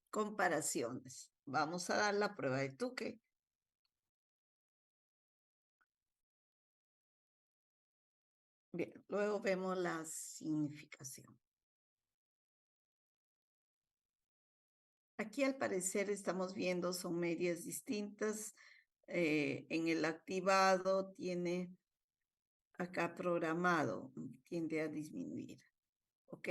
comparaciones. Vamos a dar la prueba de Tuque. Bien, luego vemos la significación. Aquí al parecer estamos viendo son medias distintas. En el activado tiene acá programado, tiende a disminuir. ¿Ok?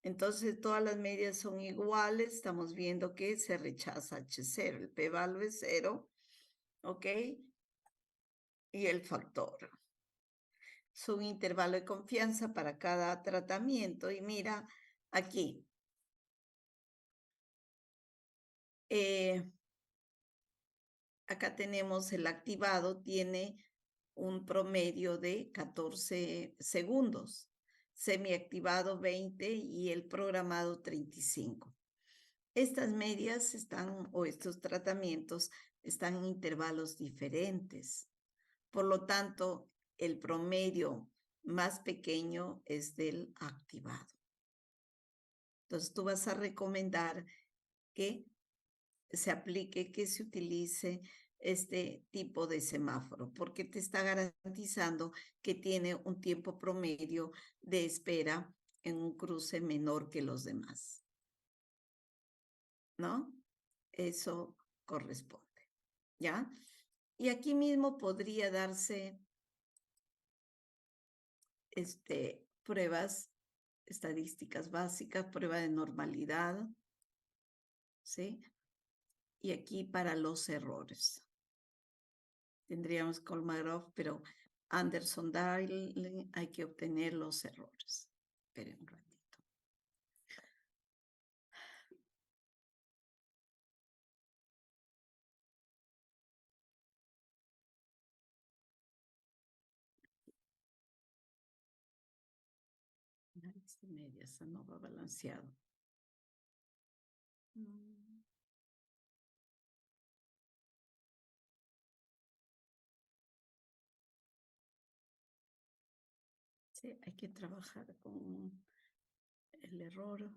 Entonces todas las medias son iguales. Estamos viendo que se rechaza H0. El p-valor es 0. ¿Ok? Y el factor. Es un intervalo de confianza para cada tratamiento. Y mira aquí. Acá tenemos el activado, tiene un promedio de 14 segundos, semiactivado 20 y el programado 35. Estas medias están, o estos tratamientos, están en intervalos diferentes. Por lo tanto, el promedio más pequeño es del activado. Entonces, tú vas a recomendar que se aplique, que se utilice este tipo de semáforo, porque te está garantizando que tiene un tiempo promedio de espera en un cruce menor que los demás. ¿No? Eso corresponde. ¿Ya? Y aquí mismo podría darse pruebas estadísticas básicas, prueba de normalidad, ¿sí? Y aquí para los errores. Tendríamos Kolmogorov, pero Anderson Darling hay que obtener los errores. Esperen un ratito. Análisis de medias, ANOVA balanceado. Sí, hay que trabajar con el error.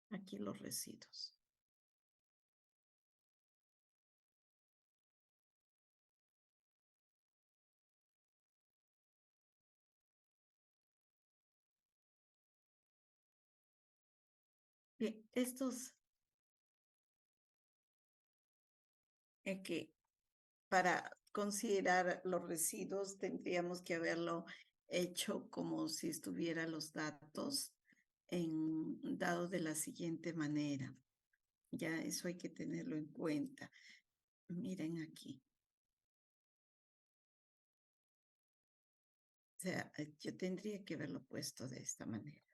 Aquí los residuos. Bien, estos que para considerar los residuos tendríamos que haberlo hecho como si estuviera los datos dado de la siguiente manera. Ya eso hay que tenerlo en cuenta. Miren aquí. O sea, yo tendría que haberlo puesto de esta manera.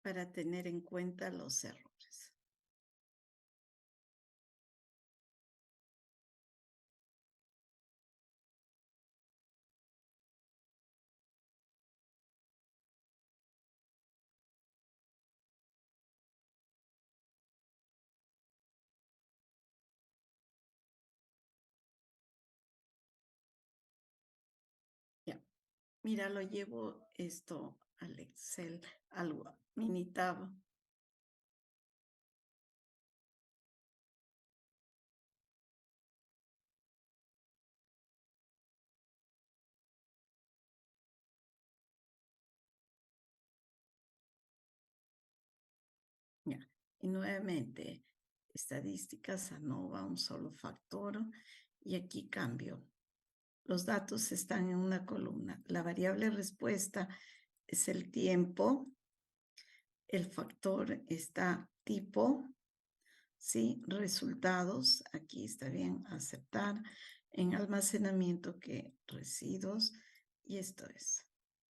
Para tener en cuenta los errores. Ya. Mira, lo llevo esto al Excel, al Minitab. Ya. Y nuevamente, estadísticas, ANOVA, un solo factor. Y aquí cambio. Los datos están en una columna. La variable respuesta es el tiempo. El factor está tipo, ¿sí? Resultados, aquí está bien, aceptar. En almacenamiento, que residuos. Y esto es.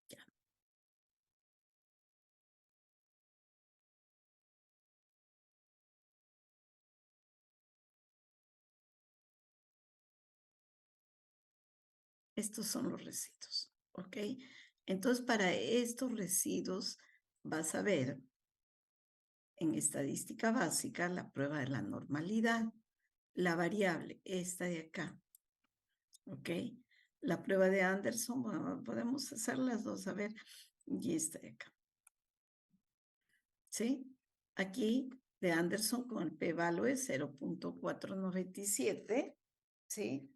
Ya. Estos son los residuos, ¿ok? Entonces, para estos residuos vas a ver en estadística básica la prueba de la normalidad, la variable, esta de acá, ¿ok? La prueba de Anderson, bueno, podemos hacer las dos, a ver, y esta de acá, ¿sí? Aquí de Anderson con el p-value 0.497, ¿sí?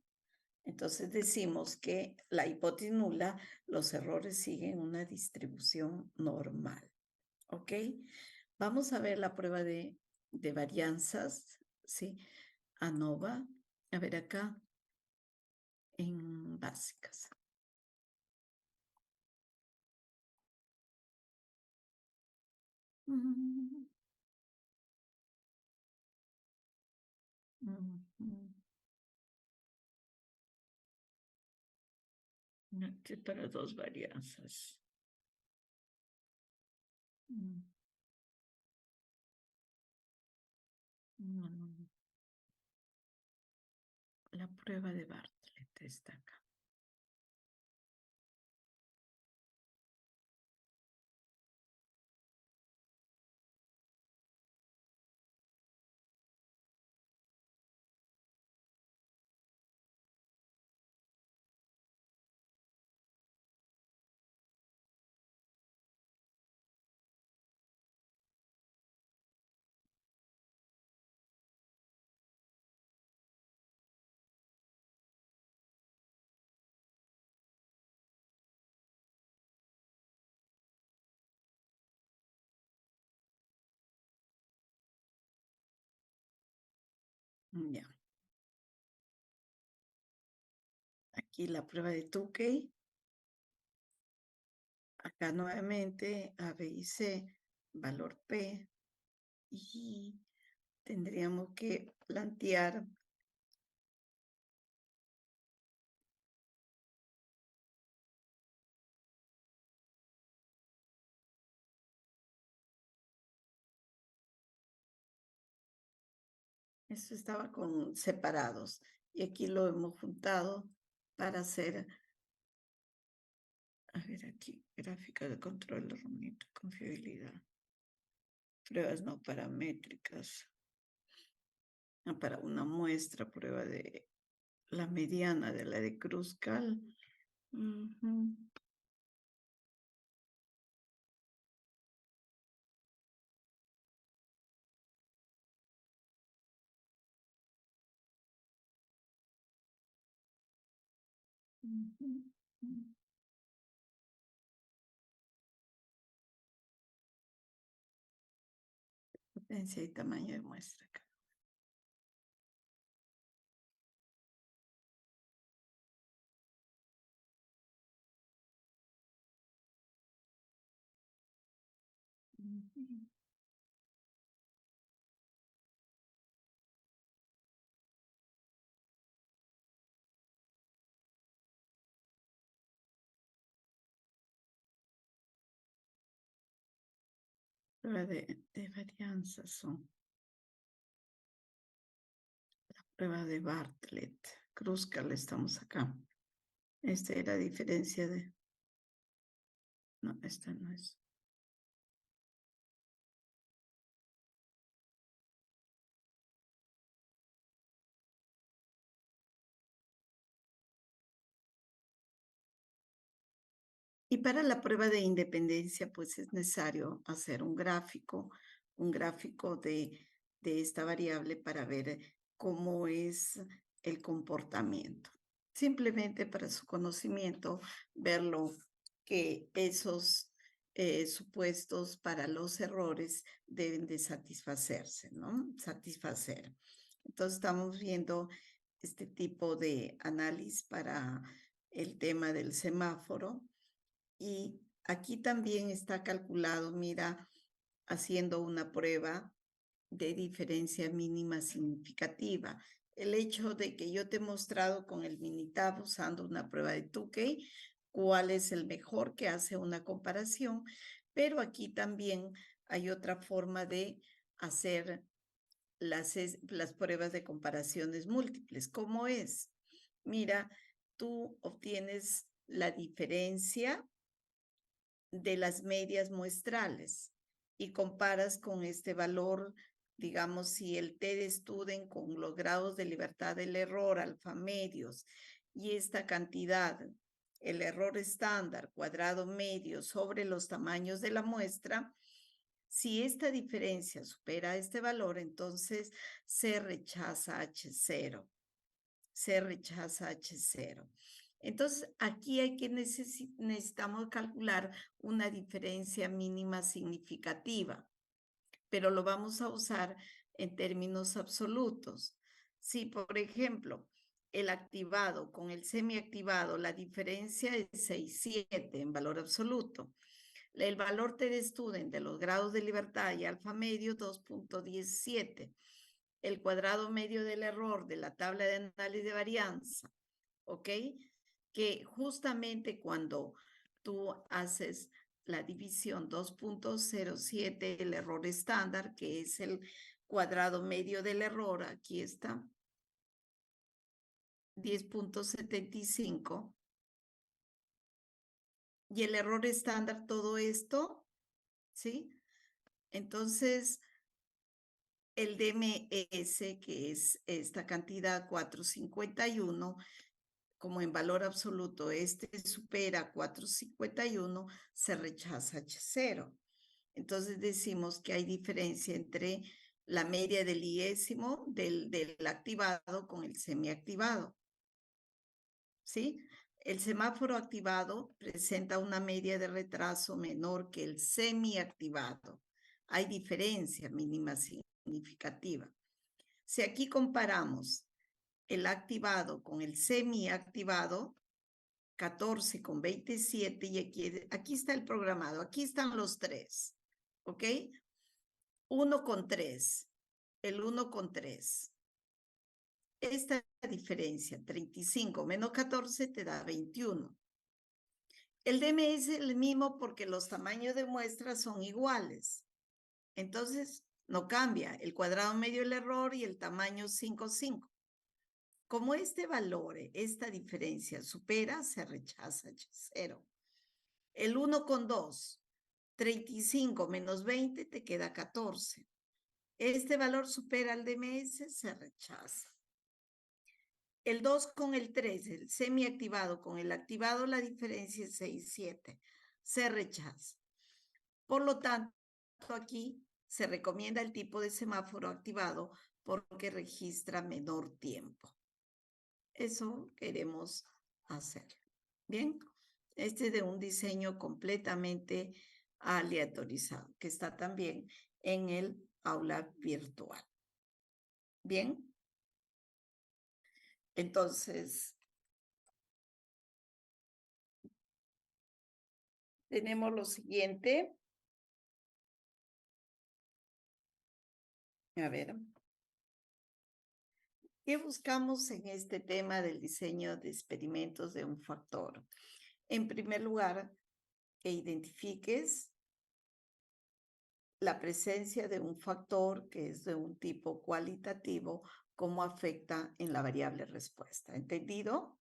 Entonces decimos que la hipótesis nula, los errores siguen una distribución normal, ¿ok? Vamos a ver la prueba de varianzas, ¿sí? ANOVA, a ver acá, en básicas. Mm, mm, mm. Aquí para dos varianzas. Mm, mm. La prueba de Bartlett está acá. Ya. Aquí la prueba de Tukey. Acá nuevamente A, B y C, valor P. Y tendríamos que plantear eso estaba con separados y aquí lo hemos juntado para hacer, a ver aquí, gráfica de control de rendimiento, confiabilidad, pruebas no paramétricas. para una muestra, prueba de la mediana de la de Kruskal. Potencia y tamaño de muestra. Prueba de varianza son. La prueba de Bartlett. Kruskal, estamos acá. Esta era diferencia de... No, esta no es. Y para la prueba de independencia, pues es necesario hacer un gráfico de esta variable para ver cómo es el comportamiento. Simplemente para su conocimiento, verlo que esos supuestos para los errores deben de satisfacerse, ¿no? Satisfacer. Entonces estamos viendo este tipo de análisis para el tema del semáforo. Y aquí también está calculado, mira, haciendo una prueba de diferencia mínima significativa. El hecho de que yo te he mostrado con el Minitab usando una prueba de Tukey cuál es el mejor que hace una comparación, pero aquí también hay otra forma de hacer las pruebas de comparaciones múltiples. ¿Cómo es? Mira, tú obtienes la diferencia de las medias muestrales y comparas con este valor, digamos, si el T de Student con los grados de libertad del error, alfa medios, y esta cantidad, el error estándar, cuadrado medio, sobre los tamaños de la muestra, si esta diferencia supera este valor, entonces se rechaza H0. Se rechaza H0. Entonces, aquí hay que necesitamos calcular una diferencia mínima significativa, pero lo vamos a usar en términos absolutos. Si, por ejemplo, el activado con el semiactivado, la diferencia es 6,7 en valor absoluto. El valor T de Student de los grados de libertad y alfa medio, 2.17. El cuadrado medio del error de la tabla de análisis de varianza, ¿ok? Que justamente cuando tú haces la división 2.07, el error estándar, que es el cuadrado medio del error, aquí está, 10.75, y el error estándar, todo esto, ¿sí? Entonces, el DMS, que es esta cantidad 451, como en valor absoluto este supera 451, se rechaza H0. Entonces decimos que hay diferencia entre la media del iésimo del activado con el semiactivado. ¿Sí? El semáforo activado presenta una media de retraso menor que el semiactivado. Hay diferencia mínima significativa. Si aquí comparamos el activado con el semiactivado, 14,27, y aquí está el programado, aquí están los tres, ¿ok? 1,3, el 1,3. Esta diferencia, 35 menos 14 te da 21. El DMS es el mismo porque los tamaños de muestras son iguales. Entonces, no cambia. El cuadrado medio del error y el tamaño 5,5. Como este valor, esta diferencia supera, se rechaza H0. El 1,2, 35 menos 20 te queda 14. este valor supera al DMS, se rechaza. El 2 con el 3, el semiactivado con el activado, la diferencia es 6, 7. Se rechaza. Por lo tanto, aquí se recomienda el tipo de semáforo activado porque registra menor tiempo. Eso queremos hacer. Bien, este es de un diseño completamente aleatorizado, que está también en el aula virtual. Bien. Entonces, tenemos lo siguiente. A ver. ¿Qué buscamos en este tema del diseño de experimentos de un factor? En primer lugar, que identifiques la presencia de un factor que es de un tipo cualitativo, cómo afecta en la variable respuesta. ¿Entendido?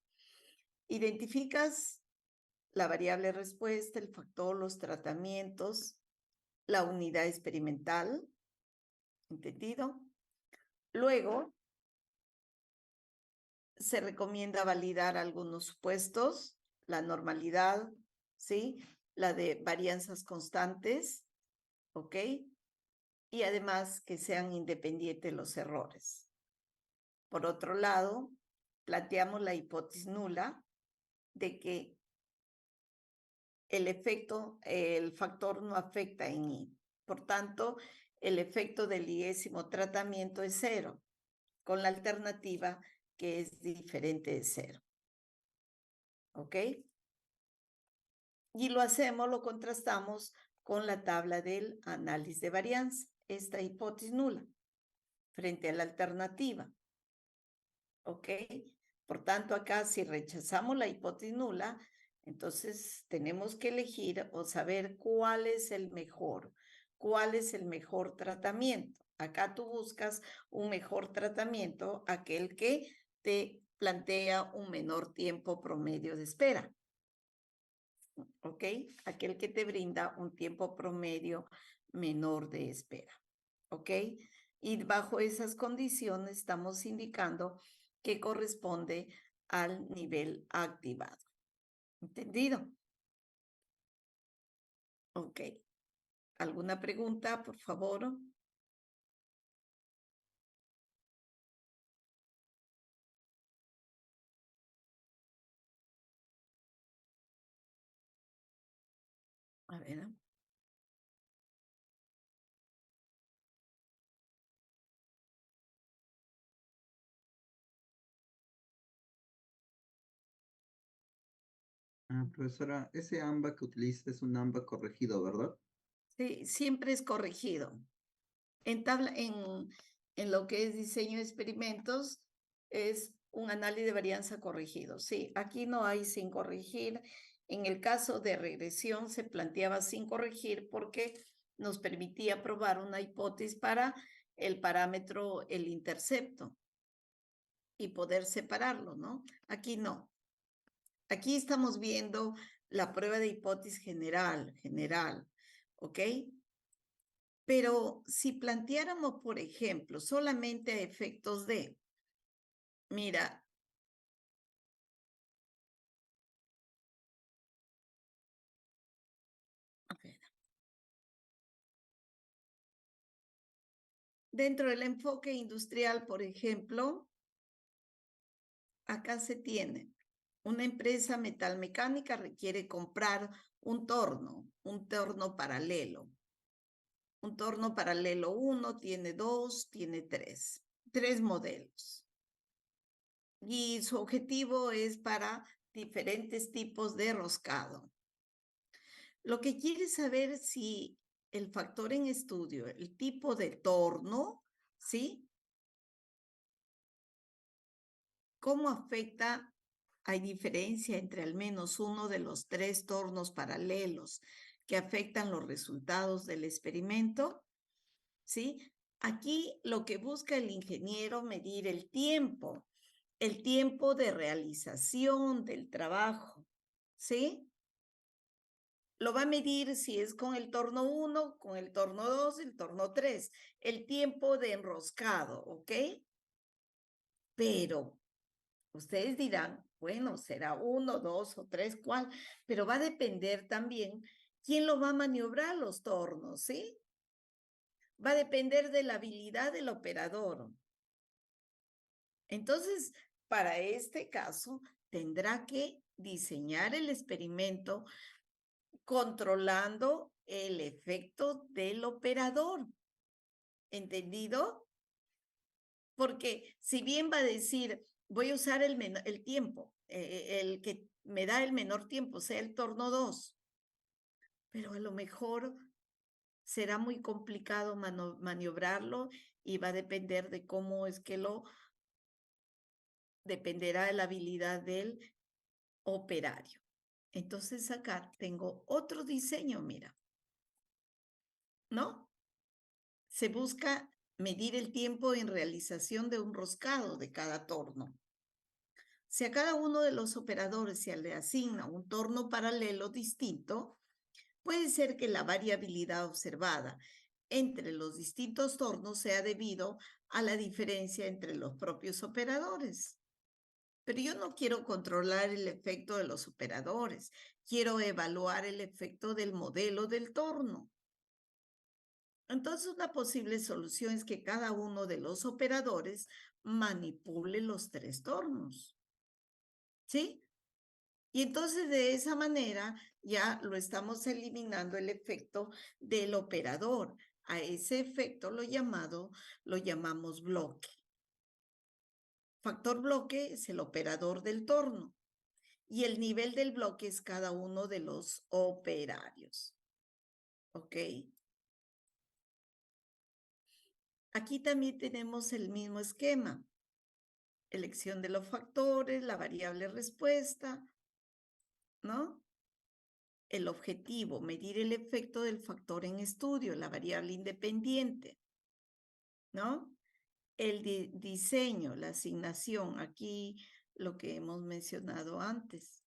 Identificas la variable respuesta, el factor, los tratamientos, la unidad experimental. ¿Entendido? Luego, se recomienda validar algunos supuestos, la normalidad, ¿sí? La de varianzas constantes, ¿ok? Y además que sean independientes los errores. Por otro lado, planteamos la hipótesis nula de que el factor no afecta en I. Por tanto, el efecto del iésimo tratamiento es 0, con la alternativa que es diferente de 0. ¿Ok? Y lo contrastamos con la tabla del análisis de varianza, esta hipótesis nula, frente a la alternativa. ¿Ok? Por tanto, acá si rechazamos la hipótesis nula, entonces tenemos que elegir o saber cuál es el mejor tratamiento. Acá tú buscas un mejor tratamiento, aquel que te plantea un menor tiempo promedio de espera. ¿Ok? Aquel que te brinda un tiempo promedio menor de espera. ¿Ok? Y bajo esas condiciones estamos indicando que corresponde al nivel activado. ¿Entendido? Ok. ¿Alguna pregunta, por favor? A ver. Profesora, ese AMBA que utiliza es un AMBA corregido, ¿verdad? Sí, siempre es corregido. En lo que es diseño de experimentos, es un análisis de varianza corregido. Sí, aquí no hay sin corregir. En el caso de regresión se planteaba sin corregir porque nos permitía probar una hipótesis para el parámetro, el intercepto, y poder separarlo, ¿no? Aquí no. Aquí estamos viendo la prueba de hipótesis general, ¿ok? Pero si planteáramos, por ejemplo, solamente a efectos de, mira, a ver, dentro del enfoque industrial, por ejemplo, acá se tiene una empresa metalmecánica requiere comprar un torno paralelo. Un torno paralelo 1, tiene 2, tiene 3 modelos. Y su objetivo es para diferentes tipos de roscado. Lo que quiere saber si el factor en estudio, el tipo de torno, ¿sí? ¿Cómo afecta? Hay diferencia entre al menos uno de los 3 tornos paralelos que afectan los resultados del experimento, ¿sí? Aquí lo que busca el ingeniero medir el tiempo de realización del trabajo, ¿sí? Lo va a medir si es con el torno 1, con el torno 2, el torno 3, el tiempo de enroscado, ¿ok? Pero ustedes dirán, bueno, será 1, 2 o 3, ¿cuál? Pero va a depender también quién lo va a maniobrar los tornos, ¿sí? Va a depender de la habilidad del operador. Entonces, para este caso, tendrá que diseñar el experimento controlando el efecto del operador. ¿Entendido? Porque si bien va a decir, voy a usar el tiempo, el que me da el menor tiempo, sea el torno 2, pero a lo mejor será muy complicado maniobrarlo y va a depender de cómo es que dependerá de la habilidad del operario. Entonces acá tengo otro diseño, mira, ¿no? Se busca medir el tiempo en realización de un roscado de cada torno. Si a cada uno de los operadores se le asigna un torno paralelo distinto, puede ser que la variabilidad observada entre los distintos tornos sea debido a la diferencia entre los propios operadores. Pero yo no quiero controlar el efecto de los operadores, quiero evaluar el efecto del modelo del torno. Entonces, una posible solución es que cada uno de los operadores manipule los 3 tornos. ¿Sí? Y entonces de esa manera ya lo estamos eliminando el efecto del operador. A ese efecto lo llamamos bloque. Factor bloque es el operador del torno y el nivel del bloque es cada uno de los operarios. ¿Ok? Aquí también tenemos el mismo esquema. Elección de los factores, la variable respuesta, ¿no? El objetivo, medir el efecto del factor en estudio, la variable independiente, ¿no? El diseño, la asignación, aquí lo que hemos mencionado antes.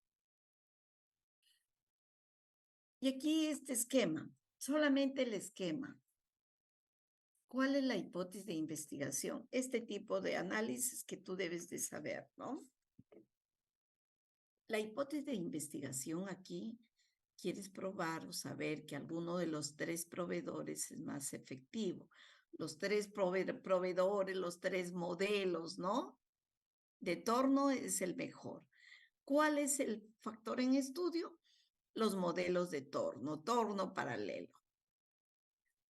Y aquí este esquema, solamente el esquema. ¿Cuál es la hipótesis de investigación? Este tipo de análisis que tú debes de saber, ¿no? La hipótesis de investigación aquí, quieres probar o saber que alguno de los 3 proveedores es más efectivo. Los 3 proveedores, los 3 modelos, ¿no? De torno es el mejor. ¿Cuál es el factor en estudio? Los modelos de torno, torno paralelo.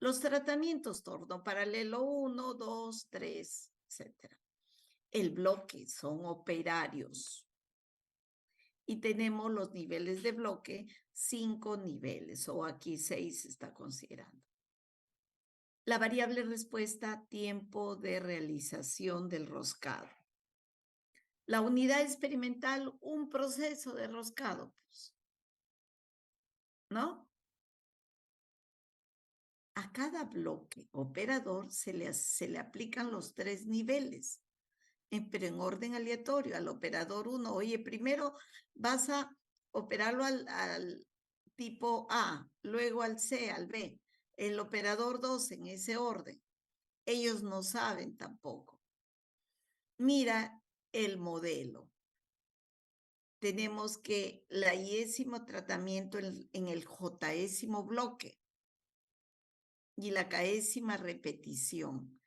Los tratamientos, torno paralelo 1, 2, 3, etc. El bloque son operarios. Y tenemos los niveles de bloque, 5 niveles, o aquí 6 está considerando. La variable respuesta, tiempo de realización del roscado. La unidad experimental, un proceso de roscado, pues, ¿no? A cada bloque operador se le aplican los 3 niveles, pero en orden aleatorio. Al operador 1, oye, primero vas a operarlo al tipo A, luego al C, al B. El operador 2 en ese orden. Ellos no saben tampoco. Mira el modelo. Tenemos que la iésimo tratamiento en el jésimo bloque y la késima repetición.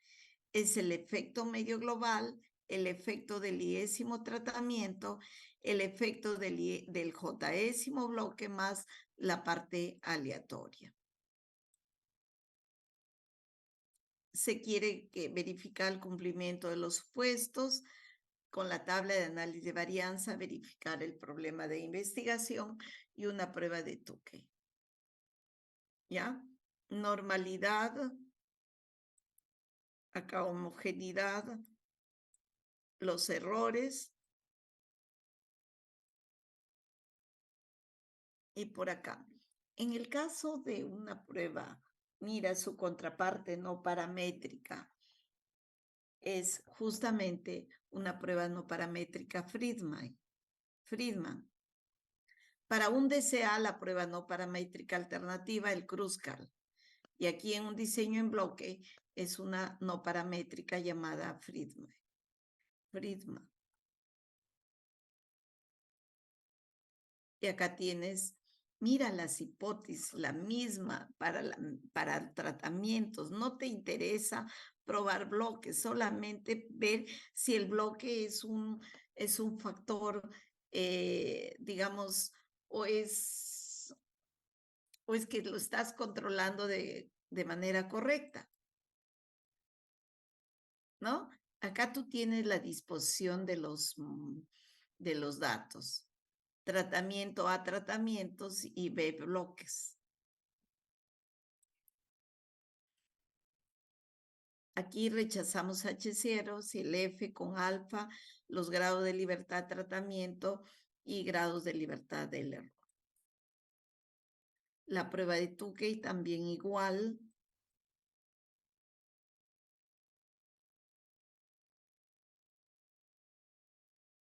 Es el efecto medio global, el efecto del iésimo tratamiento, el efecto del jésimo bloque más la parte aleatoria. Se quiere verificar el cumplimiento de los supuestos con la tabla de análisis de varianza, verificar el problema de investigación y una prueba de Tukey. ¿Ya? Normalidad, acá homogeneidad, los errores y por acá. En el caso de una prueba, mira su contraparte no paramétrica, es justamente una prueba no paramétrica Friedman. Para un DCA, la prueba no paramétrica alternativa, el Kruskal. Y aquí en un diseño en bloque es una no paramétrica llamada Friedman. Y acá tienes, mira las hipótesis, la misma para tratamientos. No te interesa probar bloques, solamente ver si el bloque es un factor, digamos, o es que lo estás controlando de manera correcta, ¿no? Acá tú tienes la disposición de los datos. Tratamiento A tratamientos y B bloques. Aquí rechazamos H0, si el F con alfa, los grados de libertad tratamiento y grados de libertad del error. La prueba de Tukey también igual.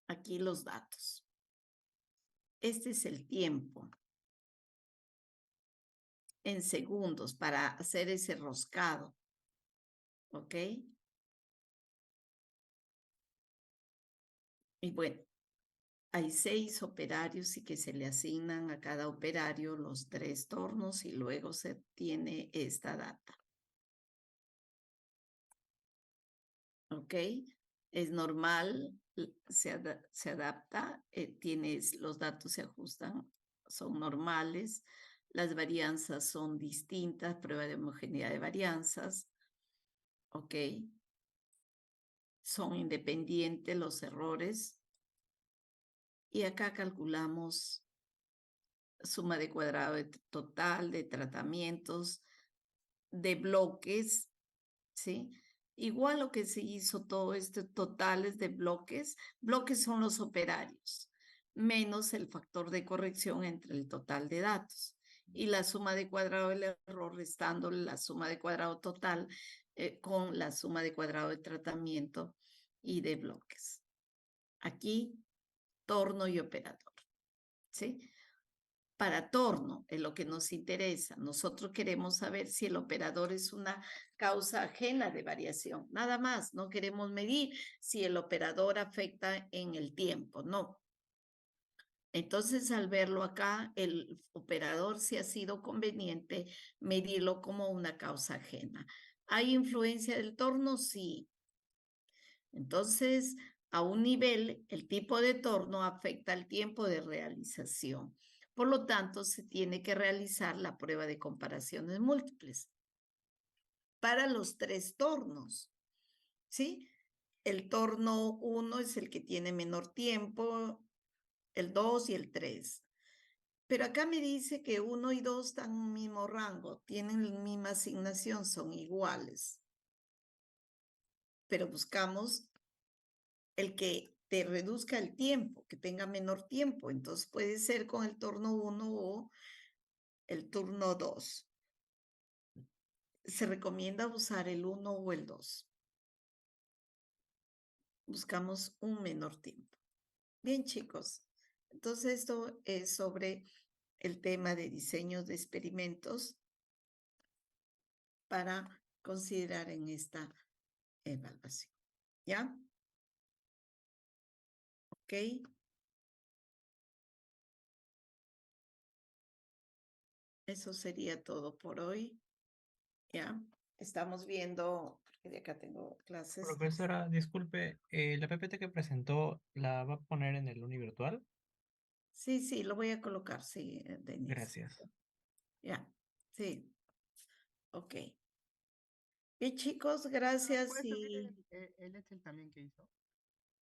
Aquí los datos. Este es el tiempo en segundos para hacer ese roscado. ¿Ok? Y bueno, hay 6 operarios y que se le asignan a cada operario los 3 tornos y luego se tiene esta data. ¿Ok? Es normal, se adapta, los datos se ajustan, son normales, las varianzas son distintas, prueba de homogeneidad de varianzas, ¿ok? Son independientes los errores. Y acá calculamos suma de cuadrado total de tratamientos, de bloques, ¿sí? Igual lo que se hizo todo esto, totales de bloques. Bloques son los operarios, menos el factor de corrección entre el total de datos. Y la suma de cuadrado del error restando la suma de cuadrado total con la suma de cuadrado de tratamiento y de bloques. Aquí, torno y operador, ¿sí? Para torno es lo que nos interesa. Nosotros queremos saber si el operador es una causa ajena de variación. Nada más, no queremos medir si el operador afecta en el tiempo, no. Entonces, al verlo acá, el operador sí ha sido conveniente medirlo como una causa ajena. ¿Hay influencia del torno? Sí. Entonces, a un nivel, el tipo de torno afecta el tiempo de realización. Por lo tanto, se tiene que realizar la prueba de comparaciones múltiples para los 3 tornos, ¿sí? El torno 1 es el que tiene menor tiempo, el 2 y el 3. Pero acá me dice que 1 y 2 están en el mismo rango, tienen la misma asignación, son iguales. Pero buscamos el que te reduzca el tiempo, que tenga menor tiempo. Entonces puede ser con el turno 1 o el turno 2. Se recomienda usar el 1 o el 2. Buscamos un menor tiempo. Bien, chicos. Entonces esto es sobre el tema de diseños de experimentos para considerar en esta evaluación. ¿Ya? ¿Ok? Eso sería todo por hoy. ¿Ya? Estamos viendo, de acá tengo clases. Profesora, disculpe, la PPT que presentó, ¿la va a poner en el univirtual? Sí, sí, lo voy a colocar, sí, Denise. Gracias. Ya, sí. Ok. Bien, chicos, gracias ¿Puedes subir y... el Excel también que hizo?